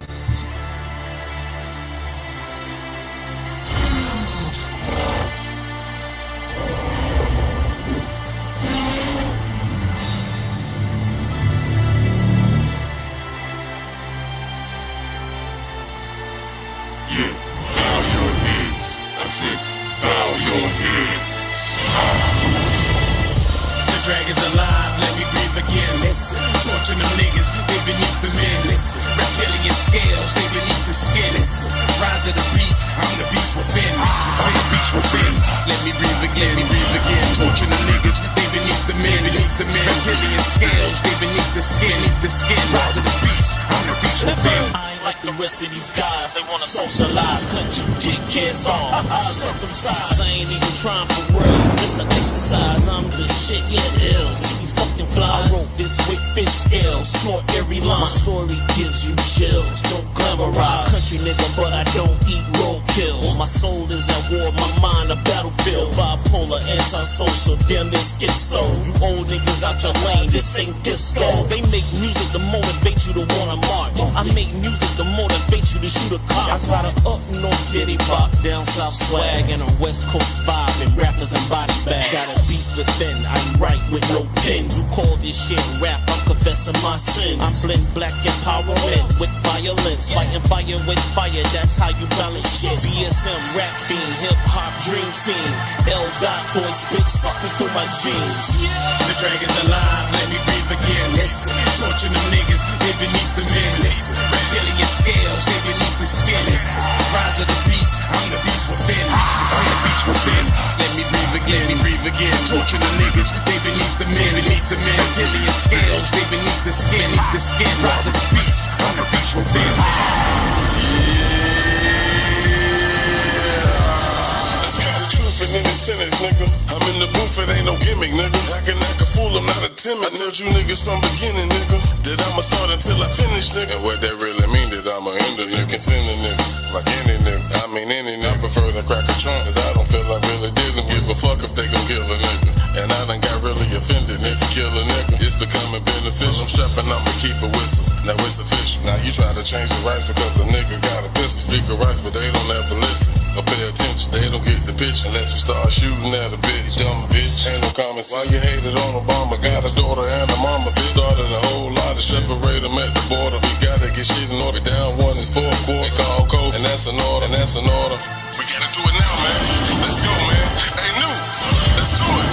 dragons alive, let me breathe again. Listen, torturing them niggas, they beneath the men. Listen, reptilian scales, they beneath the skin. Listen, rise of the beast, I'm the beast within. I'm the beast within. Let me breathe again, torturing them niggas, they beneath the men. Reptilian scales, they beneath the skin. Rise of the beast, I'm the beast within. I ain't like the rest of these guys, they wanna socialize, cut you dickheads off, circumcised. I ain't even trying for real, this an exercise, I'm the shit, yeah, ill. See these fucking flies, I wrote this with fish scales, snort every line. My story gives you chills, don't glamorize. Country nigga, but I don't eat roadkill. My soul is at war, my mind a battlefield. Bipolar, antisocial, damn near schizo. You old niggas out your lane, this ain't disco. They make music to motivate you to wanna march. I make music to motivate you to shoot a cop. I got a up north diddy bop, down south swag, and a west coast vibe, and rappers and body bags. Got a beast within, I write with no pen. You call this shit rap, I'm confessing my sins. I blend black empowerment with violence, fighting fire with fire, that's how you balance shit. BSM, rap fiend, hip hop dream team. L. Dot boy spit something through my jeans. The dragons alive, let me breathe again. Listen, torturing them niggas, they beneath the men. Listen, reptilian scales, they beneath the skin. Listen, rise of the beast, I'm the beast within. I'm the beast within. Let me breathe again, torturing them niggas, they beneath the men. Reptilian scales, they beneath the skin. Rise of the beast, I'm the beast within. In this sentence, nigga, I'm in the booth, it ain't no gimmick, nigga. Acting like a fool, I'm not a timid. I told you niggas from beginning, nigga, that I'ma start until I finish, nigga. And what that really mean, that I'ma end it. You can send a nigga, like any nigga. I mean any nigga. I prefer to crack a trunk, cause I don't feel I really didn't give a fuck if they gon' kill a nigga. And I done got really offended. If you kill a nigga, it's becoming beneficial. I'm strapping, I'ma keep a whistle. Now it's official. Now you try to change the rights because a nigga got a pistol. Speak of rights, but they don't ever listen or pay attention. They don't get the pitch unless we start shooting at a bitch. Dumb bitch, ain't no common sense. Why you hated on Obama? Got a daughter and a mama. Bitch started a whole lot to separate them at the border. We gotta get shit in order. Down one is 4 quarter. They call code, and that's an order. We gotta do it now, man. Let's go, man. Hey, new. Let's do it.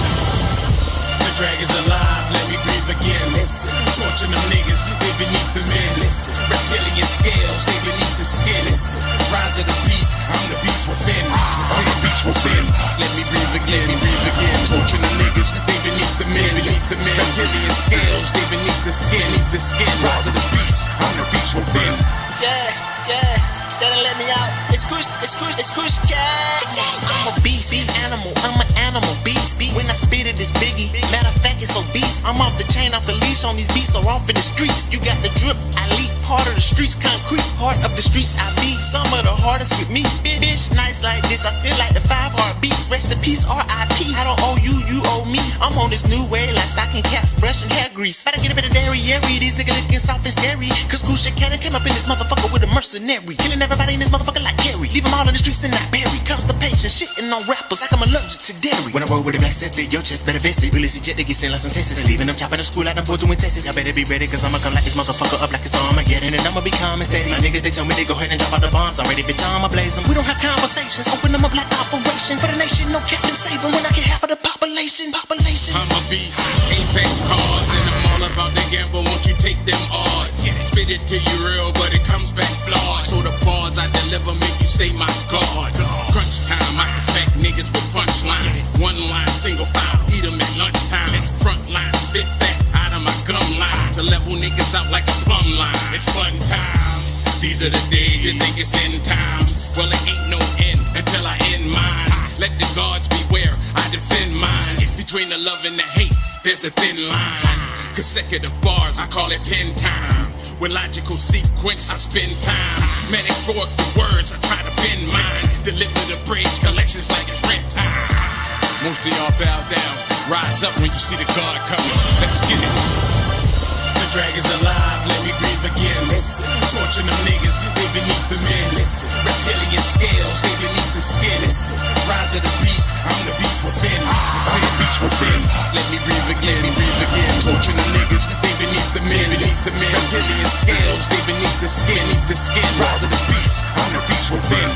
The dragons alive, let me breathe again. Listen, torturing them niggas, they beneath the men. Listen, reptilian scales, they beneath the skin. Listen, rise of the beast, I'm the beast within. I'm the beast within. Let me breathe again, torturing them niggas, they beneath the men. Reptilian scales, they beneath the skin. Rise of the beast, I'm the beast within. Yeah, they done let me out. It's Kush Cat. I'm a beast, animal, I'm an animal beast. When I spit it, it's Biggie. Matter of fact, it's obese. I'm off the chain, off the leash on these beats, or off in the streets. You got the drip, I leak. Part of the streets, concrete. Heart of the streets, I beat. Some of the hardest with me. Bitch, nice like this, I feel like the 5 heartbeats. Rest in peace, R.I.P. I don't owe you, you owe me. I'm on this new way, like stocking caps, brush and hair grease. Better get a bit of dairy. These niggas looking soft and scary. Cause Kusha Cannon came up in this motherfucker with a mercenary. Killing everybody in this motherfucker like Gary. Leave them all in the streets and not bury. Constipation, shitting on rappers like I'm allergic to dairy. When I roll with a black set, your chest better vest it. Really see jet, they get sent like some Texas. Leaving them chopping the school like them boys doing Texas. Y'all better be ready, cause I'ma come like this motherfucker up like it's Armageddon. And I'ma be calm and steady. My niggas, they tell me they go ahead and drop out the bombs. I'm ready, bitch, I'ma blaze them. We don't have conversations, open them up like operation. For the nation, no captain saving when I get half of the population. I'm a beast, apex cards, and I'm all about the gamble. Won't you take them odds? Spit it to you real, but it comes back flawed. So the bars I deliver make you say my God. Crunch time, I can smack niggas with punchlines. One line, single file, eat them at lunchtime. Front line, spit facts out of my gum lines to level niggas out like a plumb line. It's fun time. These are the days you think it's end times. Well, it ain't no end until I end mine. Let the gods beware, I defend mine. Between the love and the hate, there's a thin line. Consecutive bars, I call it pen time. With logical sequence, I spend time. Metaphoric the words, I try to bend mine. Deliver the bridge, collections like it's rent time. Most of y'all bow down, rise up when you see the guard coming. Let's get it. The dragons alive, let me breathe again. Listen, torturing them niggas, they beneath the men. Listen, reptilian scales, they beneath the skin. Listen, rise of the beast, I'm the beast within. I'm the beast within. Let me breathe again, torturing them niggas, they beneath the men. Reptilian scales, they beneath the skin. Rise of the beast, I'm the beast within.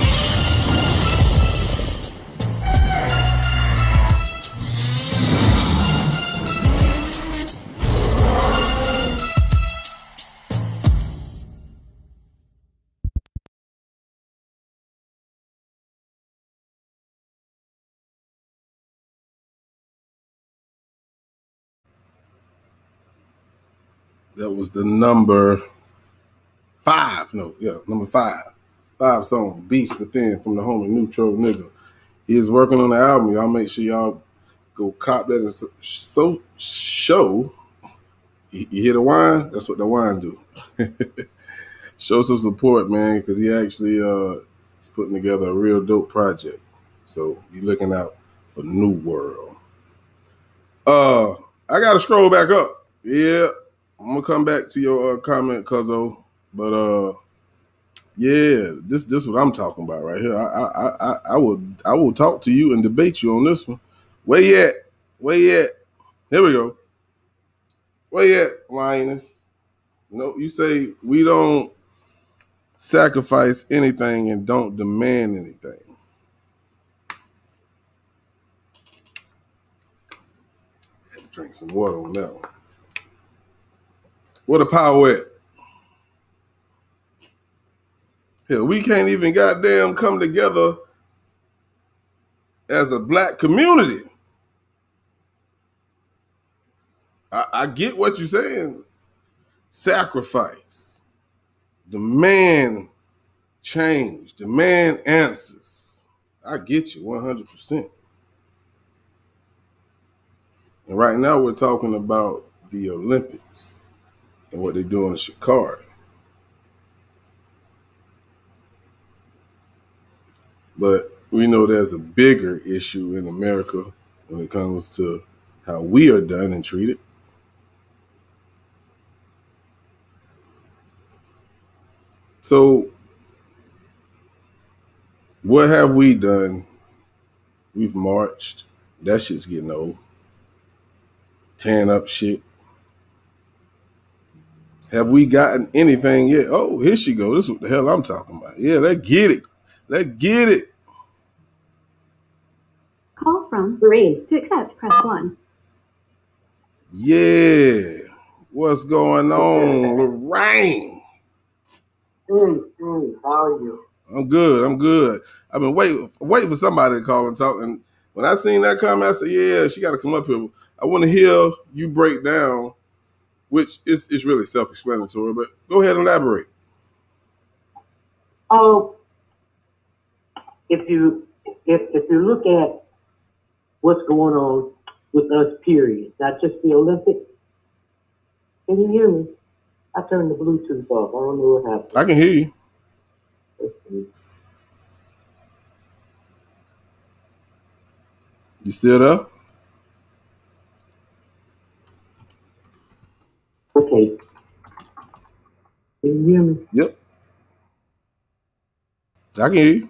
That was the number 5. No, yeah, number 5. 5 song, Beast Within from the homie Neutro Nigga. He is working on the album. Y'all make sure y'all go cop that and so show. You hear the wine? That's what the wine do. Show some support, man, because he actually is putting together a real dope project. So be looking out for New World. I gotta scroll back up. Yeah, I'm gonna come back to your comment, Cuzzo. But yeah, this what I'm talking about right here. I will talk to you and debate you on this one. Where you at? Here we go. Where you at, Linus? No, you say we don't sacrifice anything and don't demand anything. Had to drink some water on that one. Where the power at? Hell, we can't even goddamn come together as a black community. I get what you're saying. Sacrifice. Demand change. Demand answers. I get you 100%. And right now we're talking about the Olympics and what they're doing in Chicago. But we know there's a bigger issue in America when it comes to how we are done and treated. So what have we done? We've marched. That shit's getting old. Tearing up shit. Have we gotten anything yet? Oh, here she go. This is what the hell I'm talking about. Yeah, let's get it. Let's get it. Call from Lorraine. To accept, press 1. Yeah. What's going on, Lorraine? Hey, how are you? I'm good. I've been waiting for somebody to call and talk. And when I seen that comment, I said, yeah, she got to come up here. I want to hear you break down, which is really self-explanatory, but go ahead and elaborate. Oh, if you look at what's going on with us, period, not just the Olympics, can you hear me? I turned the Bluetooth off. I don't know what happened. I can hear you. You still there? Okay. Can you hear me? Yep. I can hear you.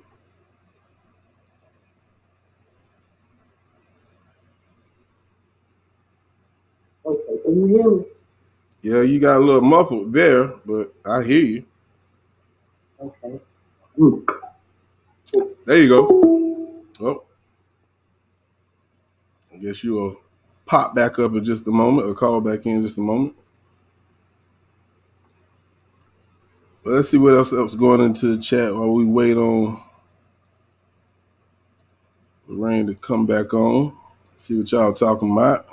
Okay, can you hear me? Yeah, you got a little muffled there, but I hear you. Okay. There you go. Oh. I guess you'll pop back up in just a moment or call back in just a moment. But let's see what else is going into the chat while we wait on Lorraine to come back on. See what y'all talking about.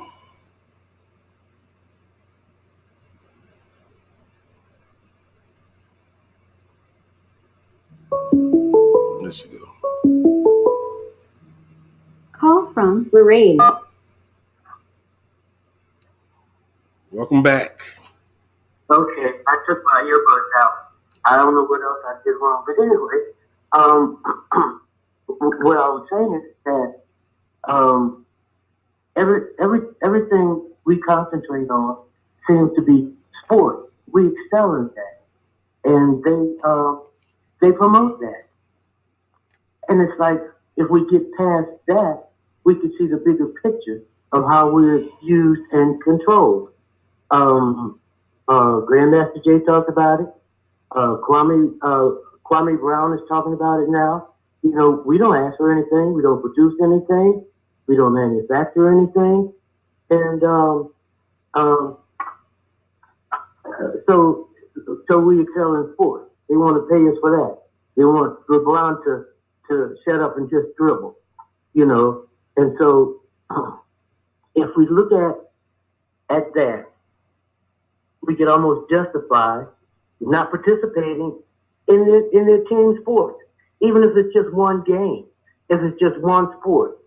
There she go. Call from Lorraine. Welcome back. Okay, I took my earbuds out. I don't know what else I did wrong, but anyway, what I was saying is that everything we concentrate on seems to be sport. We excel in that, and they promote that. And it's like if we get past that, we can see the bigger picture of how we're used and controlled. Grandmaster Jay talked about it. Kwame Brown is talking about it now. You know, we don't ask for anything. We don't produce anything. We don't manufacture anything. And so we excel in sports. They want to pay us for that. They want LeBron to shut up and just dribble, you know. And so if we look at that, we can almost justify not participating in their team sport, even if it's just one game, if it's just one sport.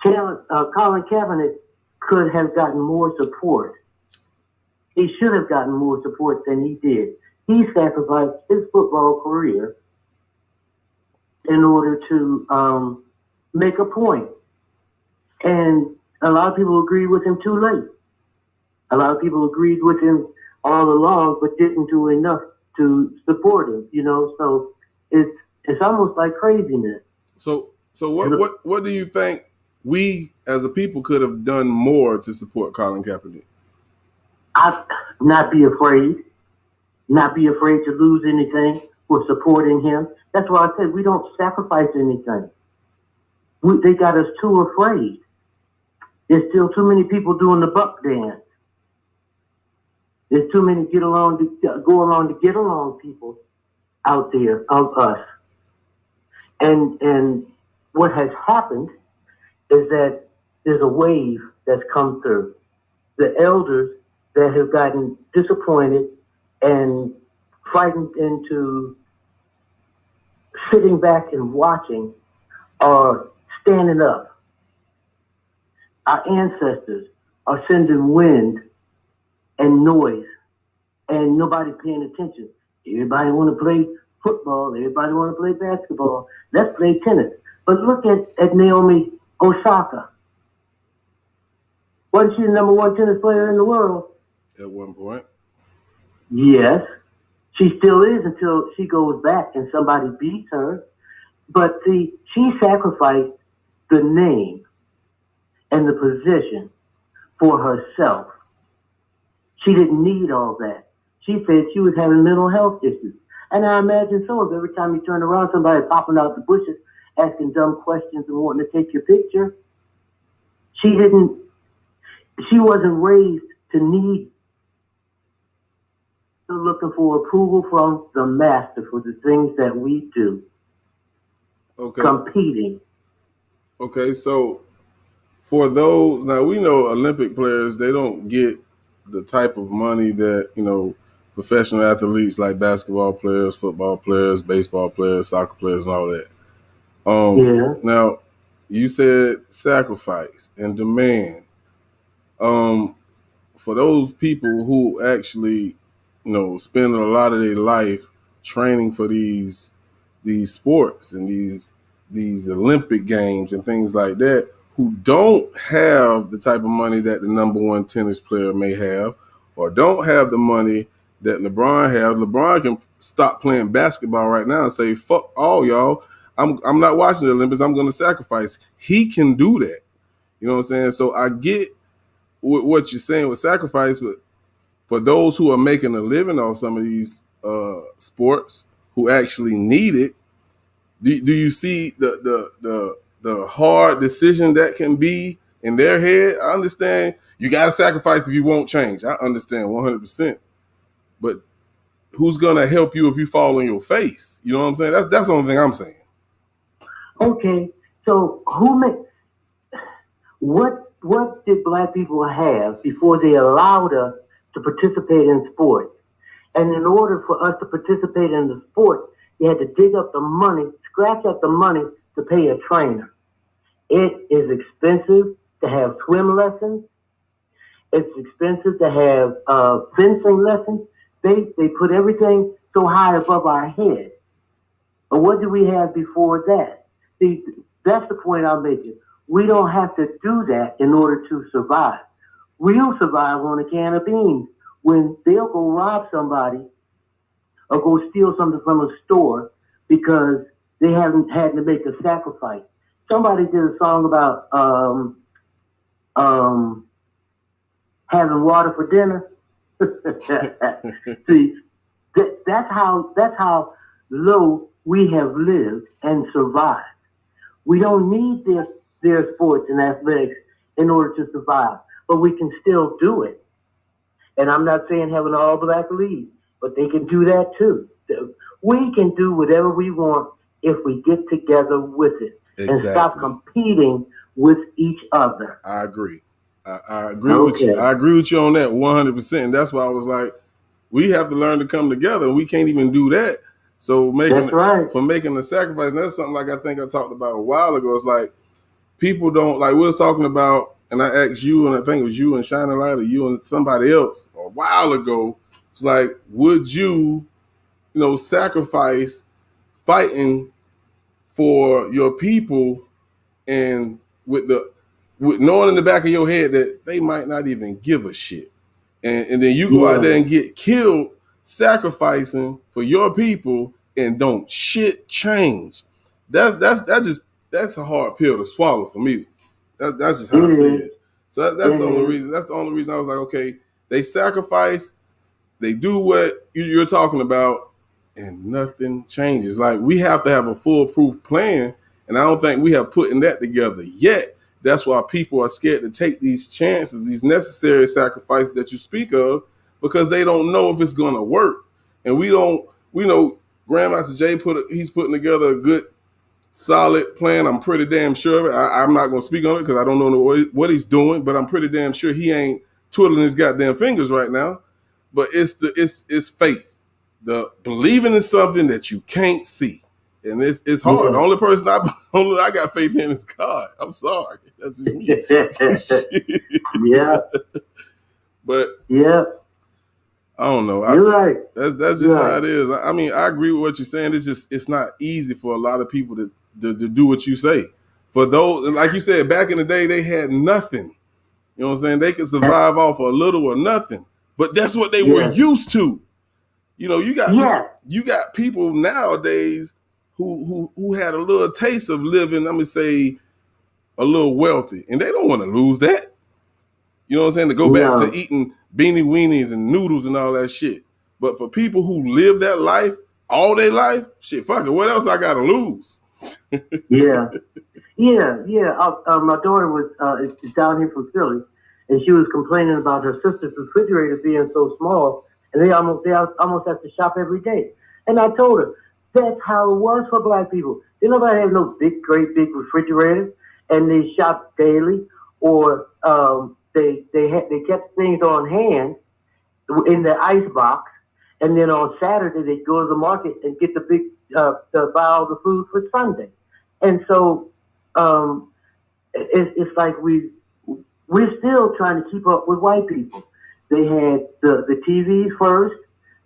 Colin Kaepernick could have gotten more support. He should have gotten more support than he did. He sacrificed his football career in order to make a point. And a lot of people agreed with him too late. A lot of people agreed with him all along, but didn't do enough to support him, you know? So it's almost like craziness. So what do you think we as a people could have done more to support Colin Kaepernick? Not be afraid to lose anything for supporting him. That's why I said we don't sacrifice anything. They got us too afraid. There's still too many people doing the buck dance. There's too many go along to get along people out there of us. And what has happened is that there's a wave that's come through. The elders that have gotten disappointed and frightened into sitting back and watching are standing up. Our ancestors are sending wind and noise, and nobody paying attention. Everybody want to play football. Everybody want to play basketball. Let's play tennis. But look at Naomi Osaka. Wasn't she the number one tennis player in the world? At one point. Yes. She still is until she goes back and somebody beats her. But see, she sacrificed the name and the position for herself. She didn't need all that. She said she was having mental health issues. And I imagine so, if every time you turn around, somebody popping out the bushes, asking dumb questions and wanting to take your picture. She wasn't raised to need, looking for approval from the master for the things that we do. Okay. Competing. Okay, so for those, now we know Olympic players, they don't get the type of money that, you know, professional athletes like basketball players, football players, baseball players, soccer players, and all that. Now, you said sacrifice and demand. For those people who actually, you know, spend a lot of their life training for these sports and these Olympic games and things like that, who don't have the type of money that the number one tennis player may have, or don't have the money that LeBron has. LeBron can stop playing basketball right now and say, fuck all y'all. I'm not watching the Olympics. I'm going to sacrifice. He can do that. You know what I'm saying? So I get what you're saying with sacrifice, but for those who are making a living off some of these sports who actually need it, do you see the hard decision that can be in their head? I understand you got to sacrifice if you won't change. I understand 100%. But who's going to help you if you fall on your face? You know what I'm saying? That's the only thing I'm saying. Okay, so what did black people have before they allowed us to participate in sports? And in order for us to participate in the sport, you had to dig up the money, scratch up the money to pay a trainer. It is expensive to have swim lessons. It's expensive to have fencing lessons. They put everything so high above our head. But what did we have before that? See, that's the point I'm making. We don't have to do that in order to survive. We'll survive on a can of beans when they'll go rob somebody or go steal something from a store because they haven't had to make a sacrifice. Somebody did a song about having water for dinner. See, that's how low we have lived and survived. We don't need their sports and athletics in order to survive, but we can still do it. And I'm not saying have an all-black league, but they can do that too. We can do whatever we want if we get together with it and stop competing with each other. I agree. I agree with you. I agree with you on that 100%. And that's why I was like, we have to learn to come together, and we can't even do that. So making the sacrifice, and that's something like I think I talked about a while ago. It's like people don't like we was talking about, and I asked you, and I think it was you and Shining Light, or you and somebody else a while ago. It's like, would you sacrifice fighting for your people, and with knowing in the back of your head that they might not even give a shit, and then you go out there and get killed sacrificing for your people, and don't shit change. That's a hard pill to swallow for me. That's just how I see it. So that's the only reason. That's the only reason I was like, okay, they sacrifice, they do what you're talking about, and nothing changes. Like, we have to have a foolproof plan, and I don't think we have put that together yet. That's why people are scared to take these chances, these necessary sacrifices that you speak of, because they don't know if it's going to work. And we know Grandmaster Jay he's putting together a good, solid plan. I'm pretty damn sure. I'm not going to speak on it because I don't know what he's doing, but I'm pretty damn sure he ain't twiddling his goddamn fingers right now. But it's faith, the believing in something that you can't see. And it's hard. Yeah. The only person I got faith in is God. I'm sorry. That's just me. Yeah. But yeah, I don't know. You're right. That's just how it is. I mean, I agree with what you're saying. It's not easy for a lot of people to do what you say. For those, like you said, back in the day, they had nothing. You know what I'm saying? They could survive off a little or nothing. But that's what they were used to. You know, you got people nowadays who had a little taste of living, I'm gonna say, a little wealthy, and they don't want to lose that. You know what I'm saying? To go back to eating beanie weenies and noodles and all that shit. But for people who live that life all their life, shit, fuck it. What else I gotta lose? Yeah. My daughter is down here from Philly, and she was complaining about her sister's refrigerator being so small, and they almost have to shop every day. And I told her, that's how it was for black people. They nobody have no great big refrigerators, and they shop daily, or they kept things on hand in the ice box, and then on Saturday they go to the market and get the big to buy all the food for Sunday. And so it's like we're still trying to keep up with white people. They had the TVs first,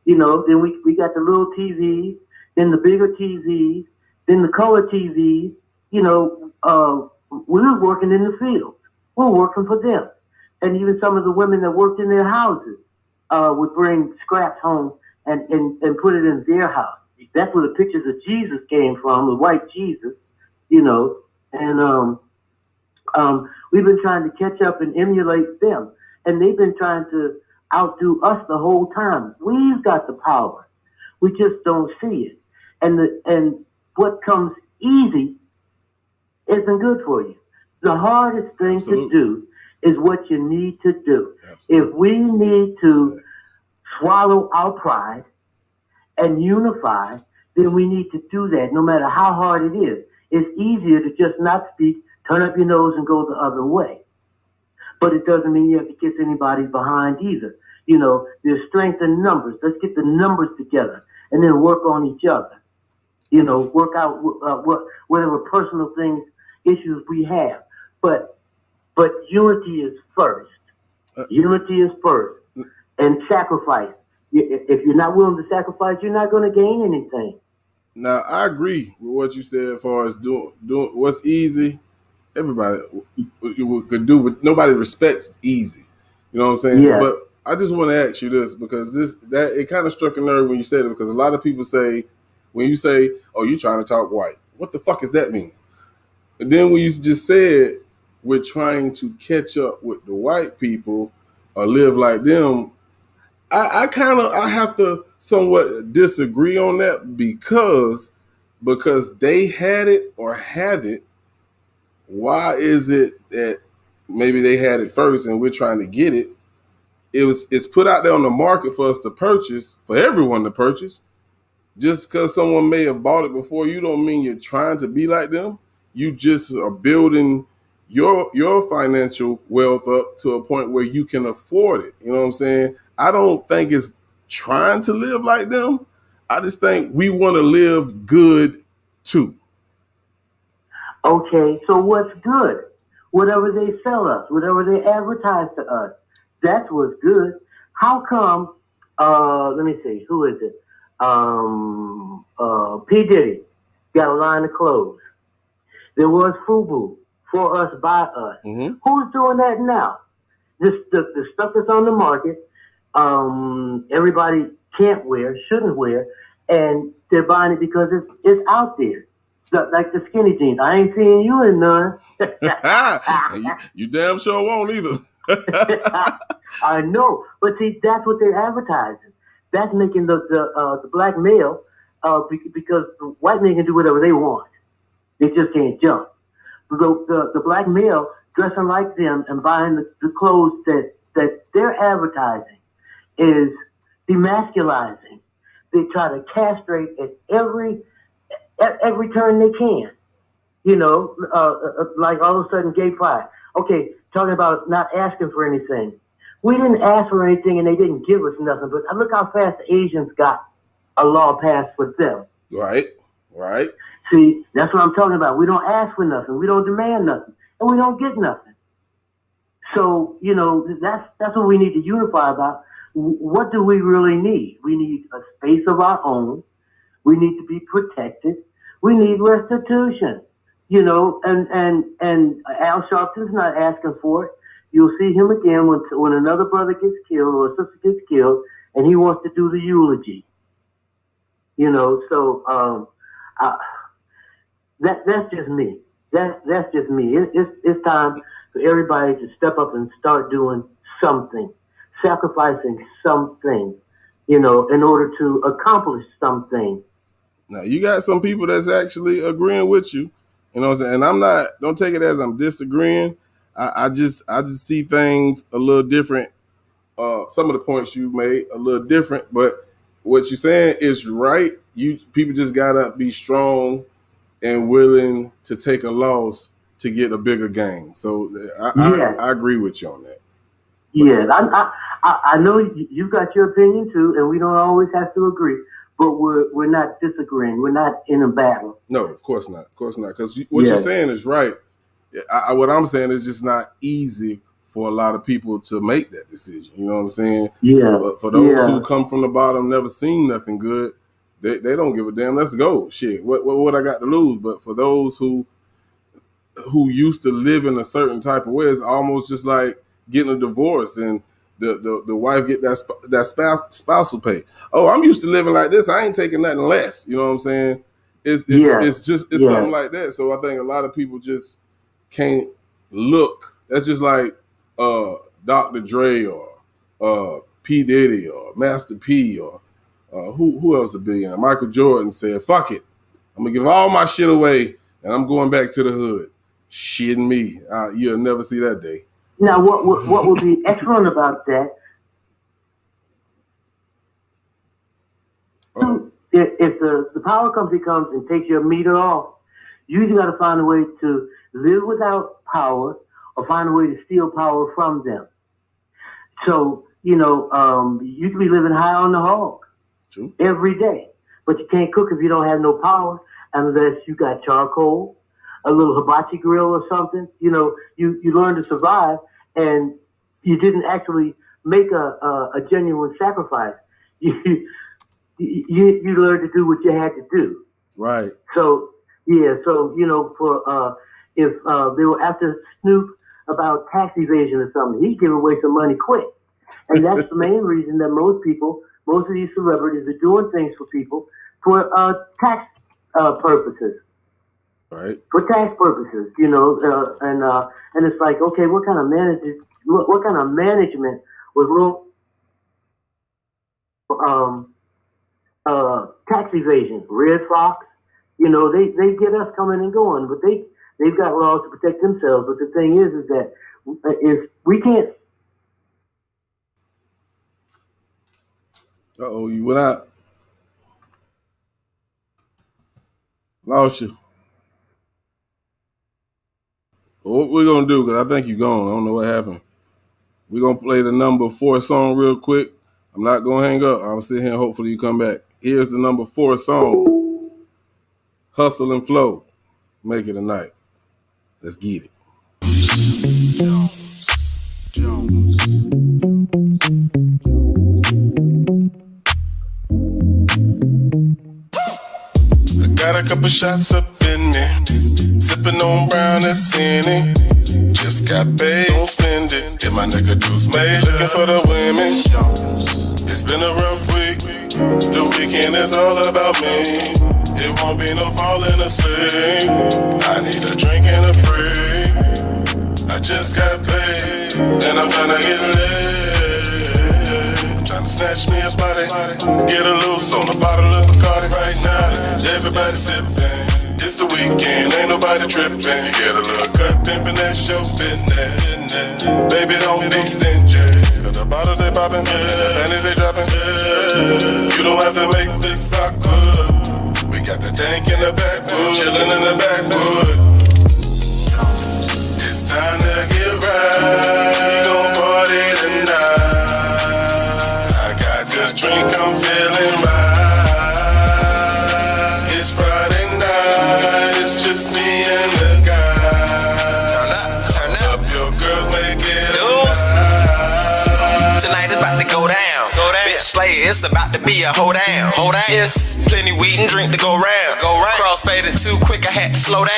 then we got the little TVs, then the bigger TVs, then the color TVs. We were working in the fields. We were working for them. And even some of the women that worked in their houses would bring scraps home and put it in their house. That's where the pictures of Jesus came from, the white Jesus, And we've been trying to catch up and emulate them. And they've been trying to outdo us the whole time. We've got the power. We just don't see it. And what comes easy isn't good for you. The hardest thing to do is what you need to do. Absolutely. If we need to swallow our pride and unify, then we need to do that no matter how hard it is. It's easier to just not speak, turn up your nose, and go the other way. But it doesn't mean you have to kiss anybody behind either. There's strength in numbers. Let's get the numbers together and then work on each other. Work out whatever personal issues we have. But unity is first. Unity is first. And sacrifice. If you're not willing to sacrifice, you're not going to gain anything. Now, I agree with what you said as far as doing what's easy. Everybody could do, but nobody respects easy. You know what I'm saying? Yeah. But I just want to ask you this, because it kind of struck a nerve when you said it, because a lot of people say, when you say, oh, you're trying to talk white, what the fuck does that mean? And then when you just said, we're trying to catch up with the white people or live like them, I have to somewhat disagree on that, because they had it or have it. Why is it that maybe they had it first and we're trying to get it? It's put out there on the market for us to purchase, for everyone to purchase. Just because someone may have bought it before you don't mean you're trying to be like them. You just are building your financial wealth up to a point where you can afford it. You know what I'm saying? I don't think it's trying to live like them. I just think we want to live good too. Okay, so what's good? Whatever they sell us, whatever they advertise to us, that's what's good. How come, let me see, who is it? P. Diddy got a line of clothes. There was FUBU, for us, by us. Mm-hmm. Who's doing that now? The stuff that's on the market, everybody can't wear, shouldn't wear, and they're buying it because it's out there. Like the skinny jeans. I ain't seeing you in none. you damn sure won't either. I know, but see, that's what they're advertising. That's making the black male, because the white men can do whatever they want. They just can't jump. The black male dressing like them and buying the clothes that they're advertising is demasculizing. They try to castrate at every turn they can. You know, like all of a sudden gay pride. Okay, talking about not asking for anything. We didn't ask for anything and they didn't give us nothing, but look how fast the Asians got a law passed for them. Right. See, that's what I'm talking about. We don't ask for nothing. We don't demand nothing. And we don't get nothing. So, you know, that's what we need to unify about. What do we really need? We need a space of our own. We need to be protected. We need restitution. You know, and Al Sharpton's not asking for it. You'll see him again when another brother gets killed or a sister gets killed, and he wants to do the eulogy. You know, so that's just me. That's just me. It's time for everybody to step up and start doing something, sacrificing something, you know, in order to accomplish something. Now you got some people that's actually agreeing with you. You know what I'm saying? And don't take it as I'm disagreeing. I just see things a little different. Some of the points you made a little different, but what you're saying is right. People just gotta be strong and willing to take a loss to get a bigger gain. So I agree with you on that. Yeah, I know you've got your opinion too, and we don't always have to agree. But we're not disagreeing. We're not in a battle. No, of course not. Of course not. Because what you're saying is right. What I'm saying is just not easy for a lot of people to make that decision. You know what I'm saying? Yeah. For those who come from the bottom, never seen nothing good, they don't give a damn. Let's go. Shit. What I got to lose? But for those who used to live in a certain type of way, it's almost just like getting a divorce and the wife get that spousal pay. Oh, I'm used to living like this. I ain't taking nothing less. You know what I'm saying? It's something like that. So I think a lot of people just can't look. That's just like Dr. Dre or P. Diddy or Master P or who else a billionaire? Michael Jordan said, "Fuck it, I'm gonna give all my shit away and I'm going back to the hood." Shitting me, you'll never see that day. Now, what would be excellent about that? If the power company comes and takes your meter off, you either got to find a way to live without power or find a way to steal power from them. So, you know, you can be living high on the hog every day, but you can't cook if you don't have no power unless you got charcoal, a little hibachi grill or something. You know, you learn to survive, and you didn't actually make a genuine sacrifice. You learned to do what you had to do. Right. So you know, for if they were after Snoop about tax evasion or something, he'd give away some money quick. And that's the main reason that most of these celebrities are doing things for people for tax purposes. Right. For tax purposes, you know, and it's like, okay, what kind of management was tax evasion? Red Fox, you know, they get us coming and going, but they've got laws to protect themselves. But the thing is that if we can't. You went out. Lost you. what we're going to do, because I think you're gone. I don't know what happened. We're going to play the number 4 song real quick. I'm not going to hang up. I'll sit here and hopefully you come back. Here's the number 4 song. Hustle and Flow. Make it a night. Let's get it. I got a couple shots up in there. Sipping on brown and Henny. Just got paid, don't spend it. Get my nigga Deuce made. Looking for the women. It's been a rough week. The weekend is all about me. It won't be no falling asleep. I need a drink and a free. I just got paid, and I'm tryna get lit. I'm tryna snatch me a body, get a loose on a bottle of Bacardi right now. Everybody sipping. It's the weekend, ain't nobody tripping. You get a little cut, pimpin', that's your business. Baby, don't be stingy. Cause the bottles they poppin', the panties they droppin'. You don't have to make this awkward. We got the tank in the backwood, chillin' in the backwood. It's time to get right. We gon' party tonight. I got this drink, I'm feelin' right. Just me and the guy. Turn up, your girls make it Tonight is about to go down. Bitch Slayer, it's about to be a hold down. It's plenty weed and drink to go round. Crossfaded too quick, I had to slow down.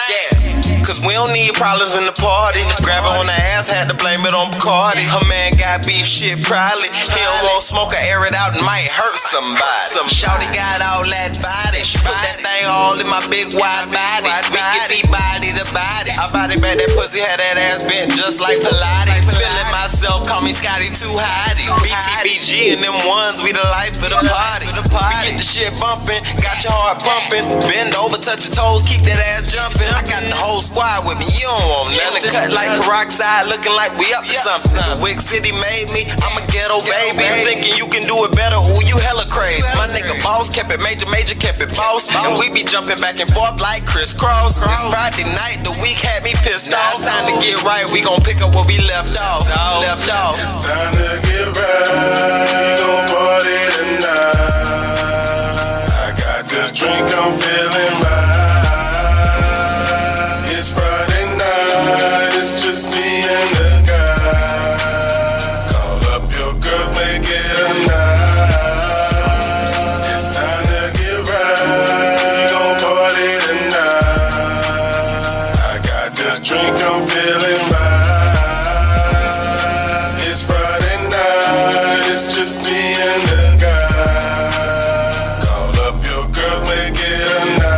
Yeah, cause we don't need problems in the party. Grab her on the ass, had to blame it on Bacardi. Her man got beef shit probably. He don't want smoke, I air it out and might hurt somebody. Shawty got all that body. She put that thing all in my big wide body. We can be body to body. I body back that pussy, had that ass bent just like Pilates. Feeling myself, call me Scotty Too Hottie. BTBG and them ones, we the life of the party. We get the shit bumping, got your heart pumping. Bend over, touch your toes, keep that ass jumping. I got the whole squad with me, you don't want nothing. Cut like peroxide, looking like we up to something. Wick City made me, I'm a ghetto baby. You thinking you can do it better, ooh, you hella crazy. My nigga boss kept it major, kept it boss. And we be jumping back and forth like crisscross. It's Friday night, the week had me pissed off. It's time to get right, we gon' pick up where we left off. It's time to get right, we gon' party tonight. I got this drink, I'm feeling right. It's Friday night, it's just me and the guy. Call up your girls, make it a night. It's time to get right, we gon' party tonight. I got this drink, I'm feeling right. It's Friday night, it's just me and the guy. Call up your girls, make it a night.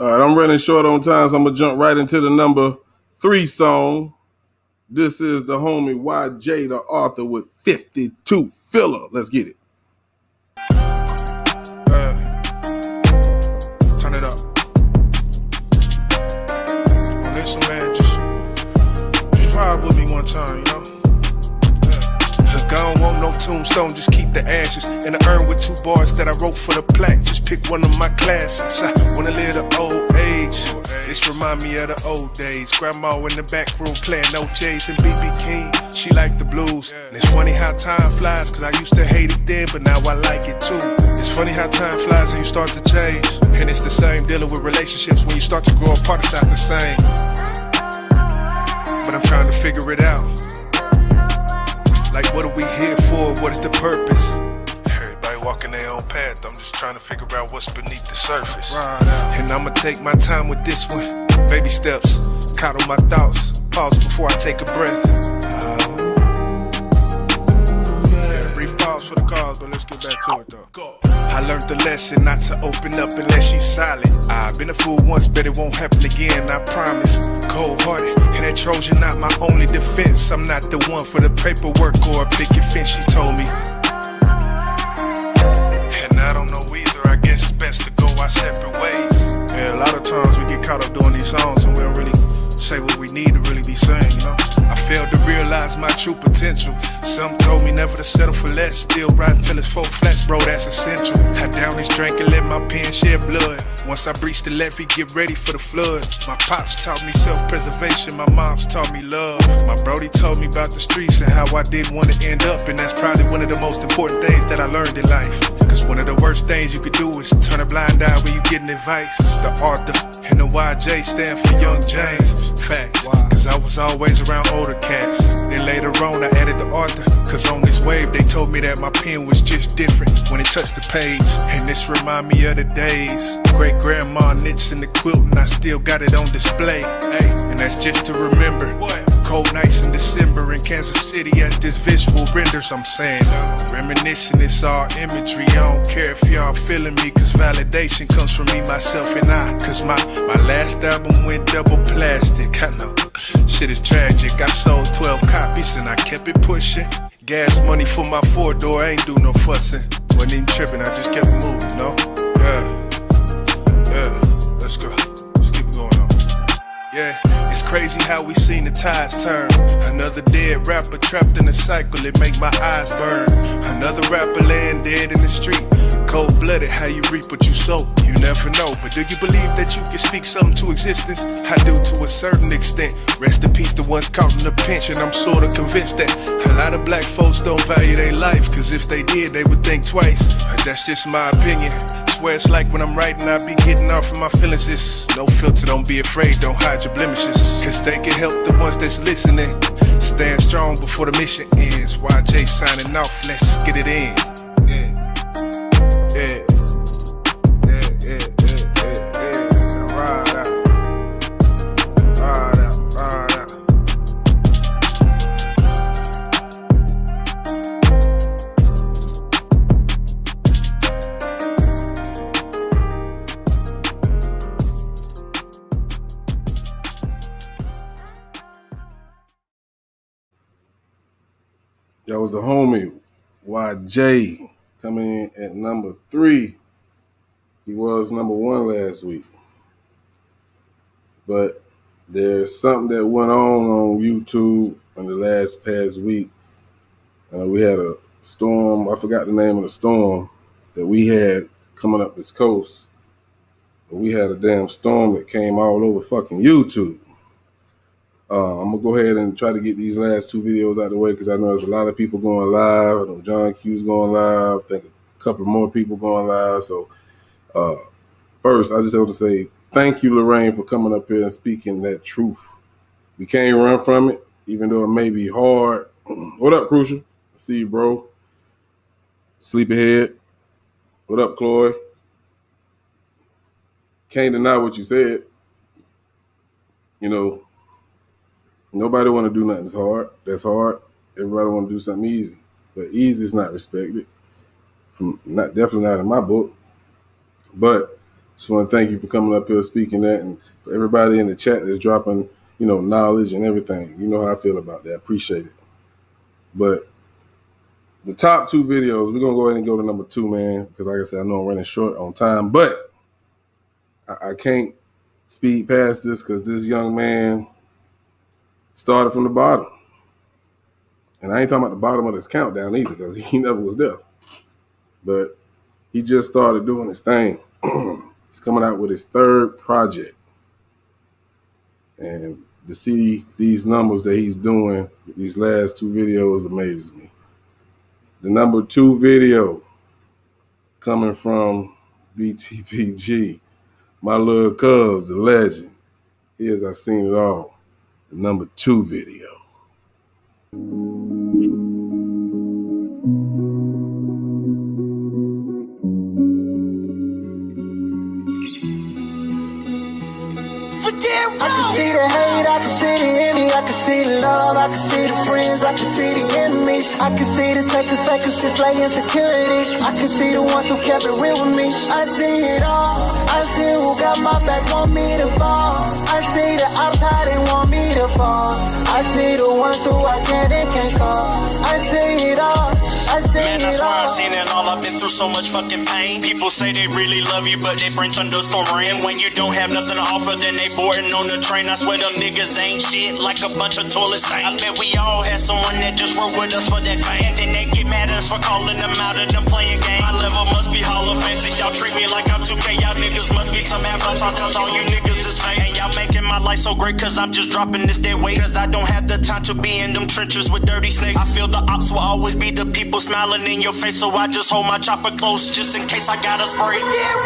All right, I'm running short on time, so I'm going to jump right into the number 3 song. This is the homie YJ, the author, with 52 Filler. Let's get it. Turn it up. On this one, man, just vibe with me one time, you know? Look, I don't want no tombstone, just keep the ashes in the urn with 2 bars that I wrote for the plaque. Just pick one of my classics. I wanna live the old age. This remind me of the old days. Grandma in the back room playing OJs and BB King. She liked the blues. And it's funny how time flies, cause I used to hate it then, but now I like it too. It's funny how time flies and you start to change. And it's the same dealing with relationships. When you start to grow apart, it's not the same. But I'm trying to figure it out. Like, what are we here for? What is the purpose? Everybody walking their own path. I'm just trying to figure out what's beneath the surface. And I'ma take my time with this one. Baby steps, coddle my thoughts. pause before I take a breath. Brief pause for the cause, but let's get back to it though. I learned the lesson not to open up unless she's silent. I've been a fool once, but it won't happen again, I promise. Cold-hearted, and that Trojan not my only defense. I'm not the one for the paperwork or a picket fence, she told me. And I don't know either, I guess it's best to go our separate ways. Yeah, a lot of times we get caught up doing these songs and we don't really say what we need to really be saying, you know? I failed to realize my true potential. Some told me never to settle for less. Still riding till it's 4 flats, bro, that's essential. I down this drink and let my pen shed blood. Once I breach the levee, get ready for the flood. My pops taught me self-preservation, my mom's taught me love. My brody told me about the streets and how I didn't want to end up. And that's probably one of the most important things that I learned in life. Cause one of the worst things you could do is turn a blind eye when you getting advice. The Arthur and the YJ stand for Young James. Facts, cause I was always around older cats. Then later on I added the Arthur, cause on this wave they told me that my pen was just different when it touched the page. And this remind me of the days great grandma knits in the quilt and I still got it on display. Hey, and that's just to remember cold nights in December in Kansas City as this visual renders. I'm saying reminiscing, it's all imagery. I don't care if y'all feeling me, cause validation comes from me, myself, and I. Cause my last album went double plastic. I know, shit is tragic. I sold 12 copies and I kept it pushing. Gas money for my 4-door, I ain't do no fussing. Wasn't even tripping, I just kept it moving, no? Yeah, let's go. Let's keep it going on. Yeah, it's crazy how we seen the tides turn. Another dead rapper trapped in a cycle, it make my eyes burn. Another rapper laying dead in the street. Cold-blooded, how you reap what you sow, you never know. But do you believe that you can speak something to existence? I do to a certain extent. Rest in peace the ones caught in the pinch, and I'm sorta convinced that a lot of black folks don't value their life, cause if they did, they would think twice. That's just my opinion. Swear it's like when I'm writing, I be getting off of my feelings. It's no filter, don't be afraid, don't hide your blemishes, cause they can help the ones that's listening. Stand strong before the mission ends. YJ signing off, let's get it in. That was the homie YJ coming in at number 3. He was number 1 last week. But there's something that went on YouTube in the past week. We had a storm, I forgot the name of the storm that we had coming up this coast. But we had a damn storm that came all over fucking YouTube. I'm going to go ahead and try to get these last 2 videos out of the way because I know there's a lot of people going live. I know John Q's going live. I think a couple more people going live. So first, I just have to say thank you, Lorraine, for coming up here and speaking that truth. We can't run from it, even though it may be hard. What up, Crucial? I see you, bro. Sleepyhead. What up, Chloe? Can't deny what you said. You know, nobody want to do nothing that's hard. Everybody want to do something easy. But easy is not respected. Definitely not in my book. But just want to thank you for coming up here speaking that, and for everybody in the chat that's dropping, knowledge and everything. You know how I feel about that. Appreciate it. But the top 2 videos, we're going to go ahead and go to number 2, man, because like I said, I know I'm running short on time, but I can't speed past this because this young man started from the bottom. And I ain't talking about the bottom of this countdown either because he never was there. But he just started doing his thing. He's coming out with his 3rd project. And to see these numbers that he's doing with these last 2 videos amazes me. The number 2 video coming from BTPG, my little cuz, the legend. Here's I Seen It All, the number 2 video. I can see the hate, I can see the envy, I can see the love, I can see the friends, I can see the enemies. I can see the takers, fakers, display insecurities. I can see the ones who kept it real with me. I see it all. I see who got my back, want me to ball. I see the outside, they want me to fall. I see the ones who I can't and can't call. I see it all. I see Man, I it swear all. I've seen it all. I've been through so much fucking pain. People say they really love you, but they bring thunderstorm rain. When you don't have nothing to offer, then they boarding on the train. I swear them niggas ain't shit, like a bunch of toilet stains. I bet we all had someone that just worked with us for that fame. Then they get mad at us for calling them out of them playing games. My level must be Hall of Fame. Since y'all treat me like I'm 2K, y'all niggas must be some average. I tell all you niggas is fake. And y'all making my life so great, cause I'm just dropping this dead weight. Cause I don't have the time to be in them trenches with dirty snakes. I feel the ops will always be the people smiling in your face, so I just hold my chopper close just in case I gotta spray. I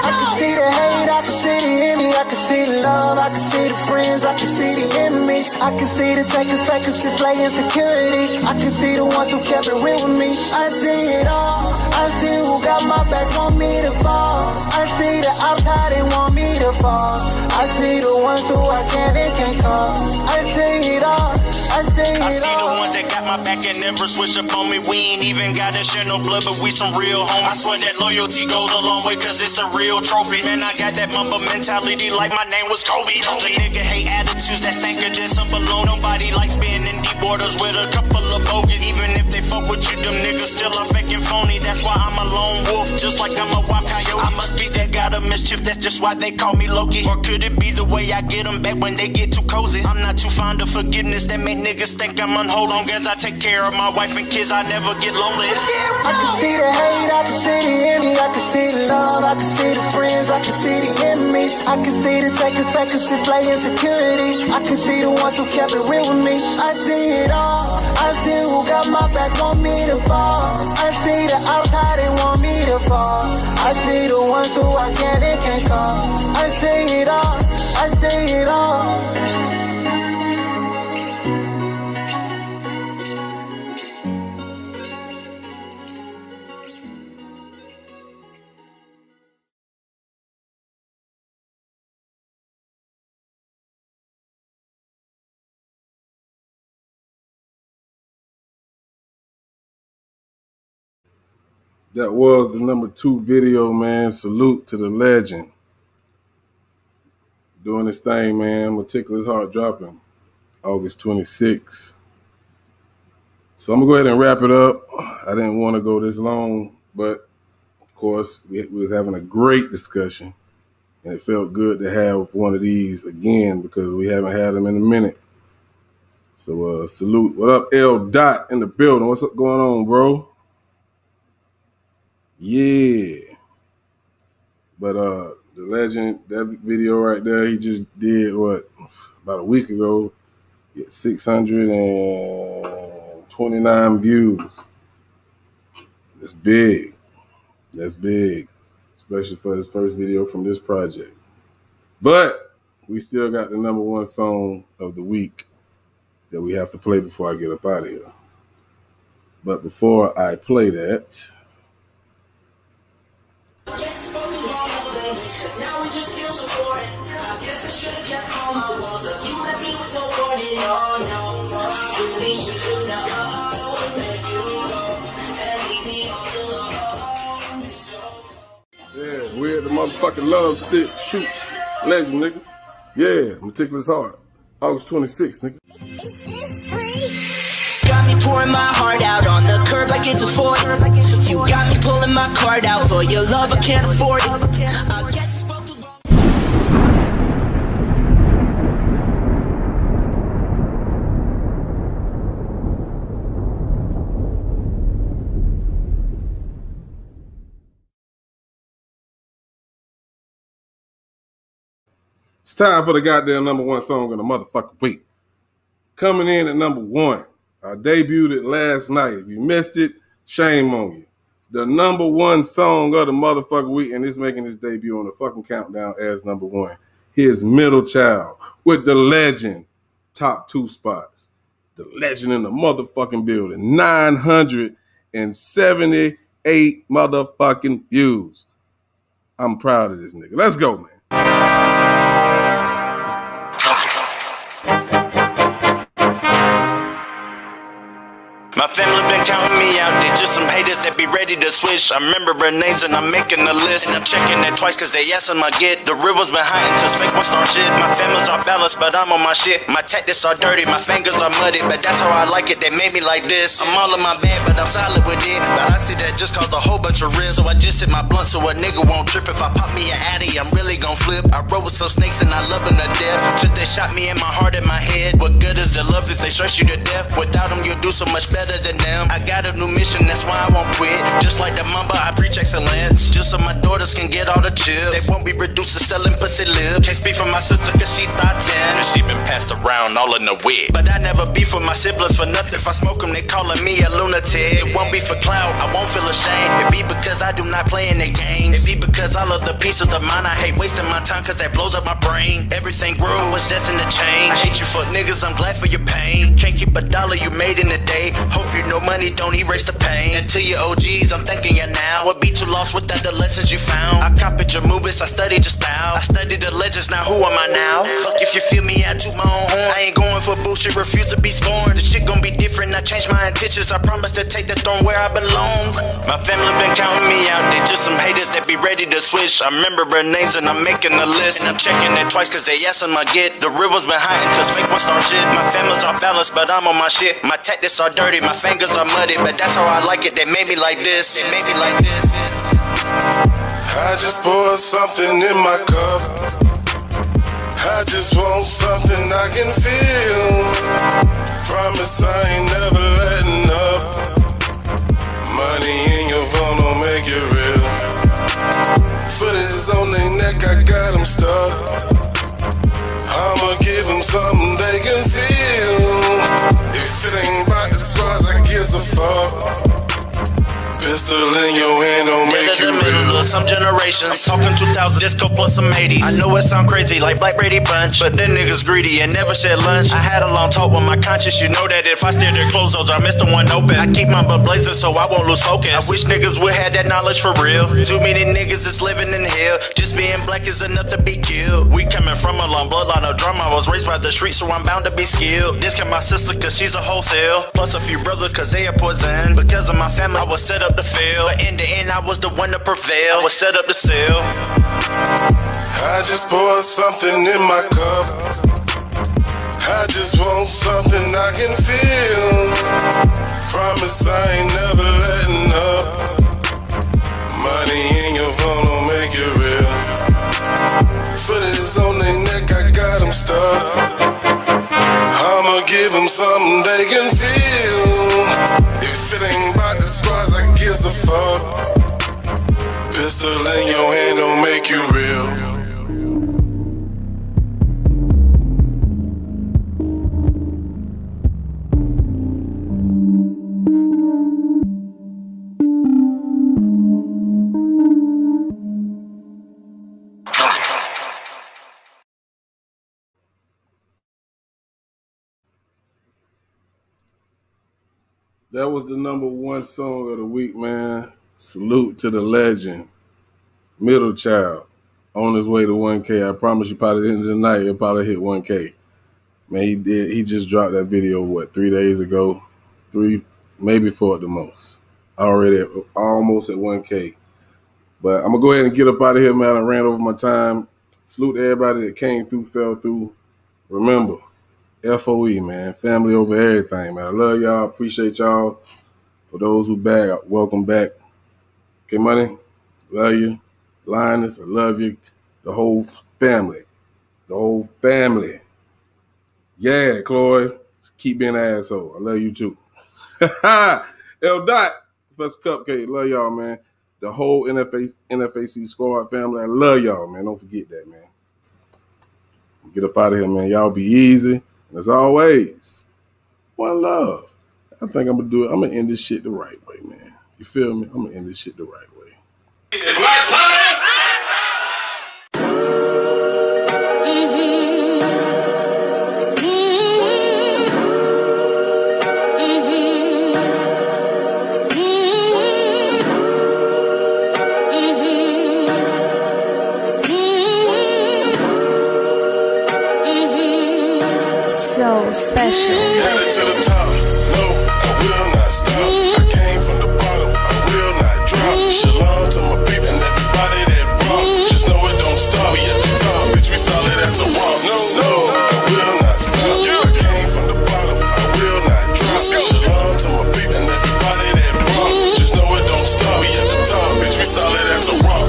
can see the hate, I can see the envy, I can see the love, I can see the friends, I can see the enemies. I can see the takers, fakers, display insecurities. I can see the ones who kept it real with me. I see it all. I see who got my back, want me to ball. I see the outside, they want me to fall. I see the ones who I can't and can't call. I see it all. I see it all. I see the ones that got my back and never switch up on me. We ain't even gotta share no blood, but we some real homies. I swear that loyalty goes a long way, cause it's a real trophy. Man, I got that mamba mentality like my name was Kobe. Cause a nigga hate attitudes that stanker than some balloon. Nobody likes being in deep waters with a couple of bogeys. Even if they fuck with you, them niggas still are fake and phony. That's why I'm a lone wolf, just like I'm a wild coyote. I must be that god of mischief, that's just why they call me Loki. Or could it be the way I get them back when they get too cozy? I'm not too fond of forgiveness, that make niggas think I'm unwhole. Long as I take care of my wife and kids, I never get lonely. I can see the hate, I can see the envy, I can see the love, I can see the friends, I can see the enemies. I can see the takers, fakers, display insecurities. I can see the ones who kept it real with me. I see it all. I see who got my back, want me to ball. I see the outside, they want me to fall. I see the ones who I can't and can't call. I see it all. I see it all. That was the number 2 video, man. Salute to the legend. Doing this thing, man. Meticulous Heart dropping August 26th. So I'm going to go ahead and wrap it up. I didn't want to go this long, but of course, we was having a great discussion. And it felt good to have one of these again because we haven't had them in a minute. So salute. What up, L. Dot in the building? What's up going on, bro? Yeah. But the legend, that video right there, he just did what? About a week ago. Get 629 views. That's big. That's big. Especially for his first video from this project. But we still got the number 1 song of the week that we have to play before I get up out of here. But before I play that, yeah, we're at the motherfucking Love Sick Shoot legend, nigga. Yeah, Meticulous Heart. August 26th, nigga. Got me pouring my heart out on the curb like it's a Ford. You got me pulling my card out for your love, I can't afford it. I guess It's time for the goddamn number 1 song of the motherfucking week. Coming in at number 1. I debuted it last night. If you missed it, shame on you. The number 1 song of the motherfucking week, and it's making its debut on the fucking countdown as number 1. Here's Middle Child with the legend. Top 2 spots. The legend in the motherfucking building. 978 motherfucking views. I'm proud of this nigga. Let's go, man. My family been counting me out. They just some haters that be ready to switch. I'm remembering names and I'm making a list. And I'm checking it twice cause they asking my get. The rivers been hiding cause fake ones start shit. My families are balanced but I'm on my shit. My tactics are dirty, my fingers are muddy, but that's how I like it. They made me like this. I'm all in my bed but I'm solid with it. But I see that just caused a whole bunch of risk. So I just hit my blunt so a nigga won't trip. If I pop me an addy, I'm really gon' flip. I rode with some snakes and I love them to death. Till they shot me in my heart and my head. What good is the love if they stress you to death? Without them you'll do so much better than them. I got a new mission, that's why I won't quit. Just like the mamba, I preach excellence. Just so my daughters can get all the chips. They won't be reduced to selling pussy lips. Can't speak for my sister cause she thought 10. Cause she been passed around all in the wig. But I never beef with my siblings for nothing. If I smoke them, they calling me a lunatic. It won't be for clout, I won't feel ashamed. It be because I do not play in their games. It be because I love the peace of the mind. I hate wasting my time cause that blows up my brain. Everything grew, I was destined to change. I hate you fuck niggas, I'm glad for your pain. Can't keep a dollar you made in a day. Hope you know money don't erase the pain. And to your OGs, I'm thanking you now. Would be too lost without the lessons you found. I copied your movies, I studied your style. I studied the legends, now who am I now? Fuck if you feel me, I toot my own horn. I ain't going for bullshit, refuse to be scorned. The shit gon' be different, I changed my intentions. I promise to take the throne where I belong. My family been counting me out. They just some haters that be ready to switch. I'm remembering names and I'm making a list. And I'm checking it twice cause they asking my get. The rivers been hiding cause fake ones start shit. My families are balanced but I'm on my shit. My tactics are dirty, my fingers are muddy, but that's how I like it. They made me like this. They made me like this. I just poured something in my cup. I just want something I can feel. Promise I ain't never letting up. Money in your phone don't make it real. Footage is on their neck, I got them stuck. I'ma give them something they can feel. If it ain't about the squads, I gives a fuck. Pistol in your hand don't make you real. Some generations, I'm talking 2000, disco plus some 80s. I know it sound crazy like Black Brady Bunch, but them niggas greedy and never shed lunch. I had a long talk with my conscience, you know that if I stare at closed I miss the one open. I keep my butt blazing so I won't lose focus. I wish niggas would have that knowledge for real. Too many niggas is living in hell. Just being black is enough to be killed. We coming from a long bloodline of drama. I was raised by the streets so I'm bound to be skilled. This my sister cause she's a wholesale. Plus a few brothers cause they are poison. Because of my family I was set up to fail. But in the end I was the one to prevail. I was set up to sell. I just poured something in my cup. I just want something I can feel. Promise I ain't never letting up. Money in your phone don't make it real. Footage is on their neck, I got them stuck. I'ma give them something they can feel. If it ain't about the squads, I gives a fuck. Pistol in your hand don't make you real. That was the #1 song of the week, man. Salute to the legend, Middle Child, on his way to 1K. I promise you, probably at the end of the night, he'll probably hit 1K. Man, he did. He just dropped that video, 3 days ago? 3, maybe 4 at the most. Already almost at 1K. But I'm going to go ahead and get up out of here, man. I ran over my time. Salute to everybody that came through, fell through. Remember, FOE, man. Family over everything, man. I love y'all. Appreciate y'all. For those who back, welcome back. K-Money, love you. Linus, I love you. The whole family. The whole family. Yeah, Chloe. Keep being an asshole. I love you too. L. Dot, Professor Cupcake. Love y'all, man. The whole NFAC squad family. I love y'all, man. Don't forget that, man. Get up out of here, man. Y'all be easy. And as always, one love. I think I'm going to do it. I'm going to end this shit the right way, man. You feel me? I'm going to end this shit the right way. Black Party! So special. Headed to the top, no, I will not stop. I came from the bottom, I will not drop. Shalom to my people and everybody that rock. Just know it don't stop. We at the top, bitch, we solid as a rock. No, I will not stop. I came from the bottom, I will not drop. Shalom to my people and everybody that rock. Just know it don't stop. We at the top, bitch, we solid as a rock.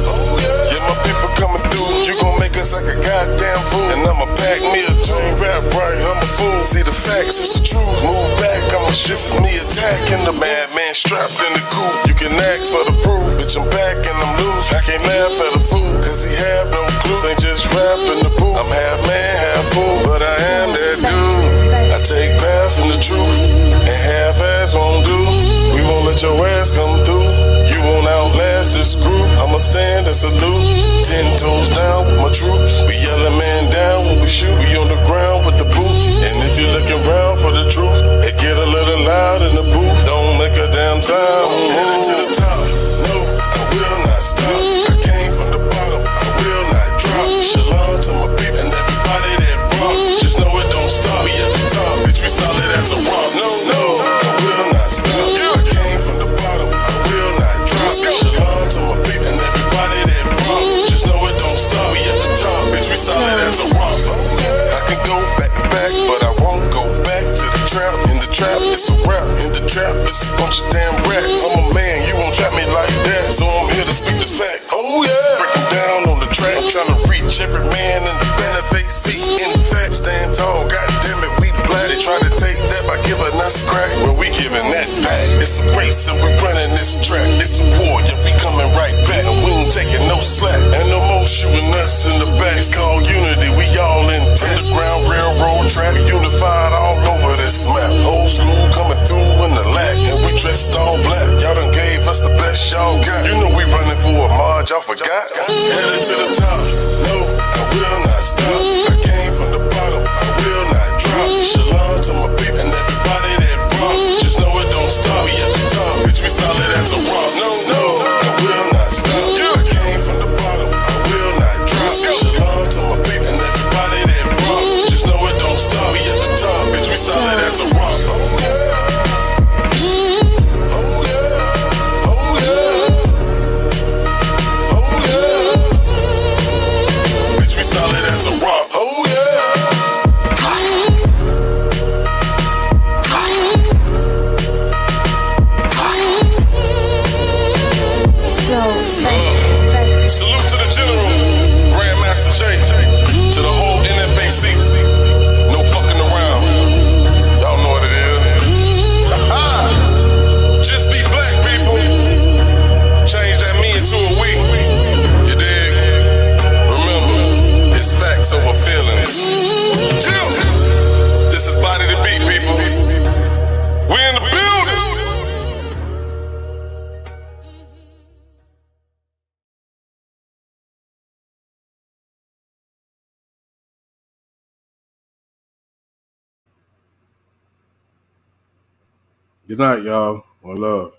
Yeah, my people coming through. You gon' make us like a goddamn fool. And I'ma pack me a dream, rap right, I'm a fool. See the facts, it's the truth. Move back, I'm a shit, it's me attacking the madman strapped in the coop. You can ask for the proof, bitch, I'm back and I'm loose. I can't laugh at a fool, cause he have no clue. Ain't just rap in the booth. I'm half man, half fool, but I am that dude. I take paths in the truth, and half ass won't do. We won't let your ass come through. You won't outlast this group. I'ma stand and salute. 10 toes down with my troops. We yelling man down when we shoot. We on the ground with the boots. And if you're looking around for the truth, it get a little loud in the booth. Don't make a damn time. I'm headed to the top. No, I will not stop. I came from the bottom. I will not drop. Shalom to my people and everybody that rock. Just know it don't stop. We at the top, bitch. We solid as a rock. No, I will not stop. I came from the bottom. I will not drop. Shalom to my people and everybody that rock. Just know it don't stop. We at the top, bitch. We solid as a rock. I can go back to back, but I won't go back to the trap. In the trap, it's a rap. In the trap, it's a bunch of damn rats. I'm a man, you won't trap me like that. So I'm here to speak the fact. Oh yeah, breaking down on the track, trying to reach every man in the benefit seat. In fact, stand tall, goddamn it, we black. They try to take that by giving us crack, well we giving that back. It's a race and we running this track. It's a war, yeah we coming right back. And we ain't taking no slack, and no more shooting us in the back. It's called unity, we all in underground railroad track. We unified all over this map. Old school coming through in the lack, and we dressed all black. Y'all done gave us the best y'all got. You know we running for a march, y'all forgot. Headed to the top, no, I will not stop. I came from the bottom, I will not drop. Shalom to my people and everybody that rock. Just know it don't stop. We at the top, bitch, we solid as a rock. No, I will not stop. I came from the bottom, I will not drop. Shalom to my people and everybody that rock. Just know it don't stop. We at the top, bitch, we solid as a rock. Oh yeah. Solid as a rock. Oh yeah. Salute to the general, Grandmaster J, to the whole NFAC. No fucking around. Y'all know what it is. Just be black, people. Change that me into a we. You dig? Remember, it's facts over feelings. This is Body to Beat, people. We in the building. Good night, y'all. One love.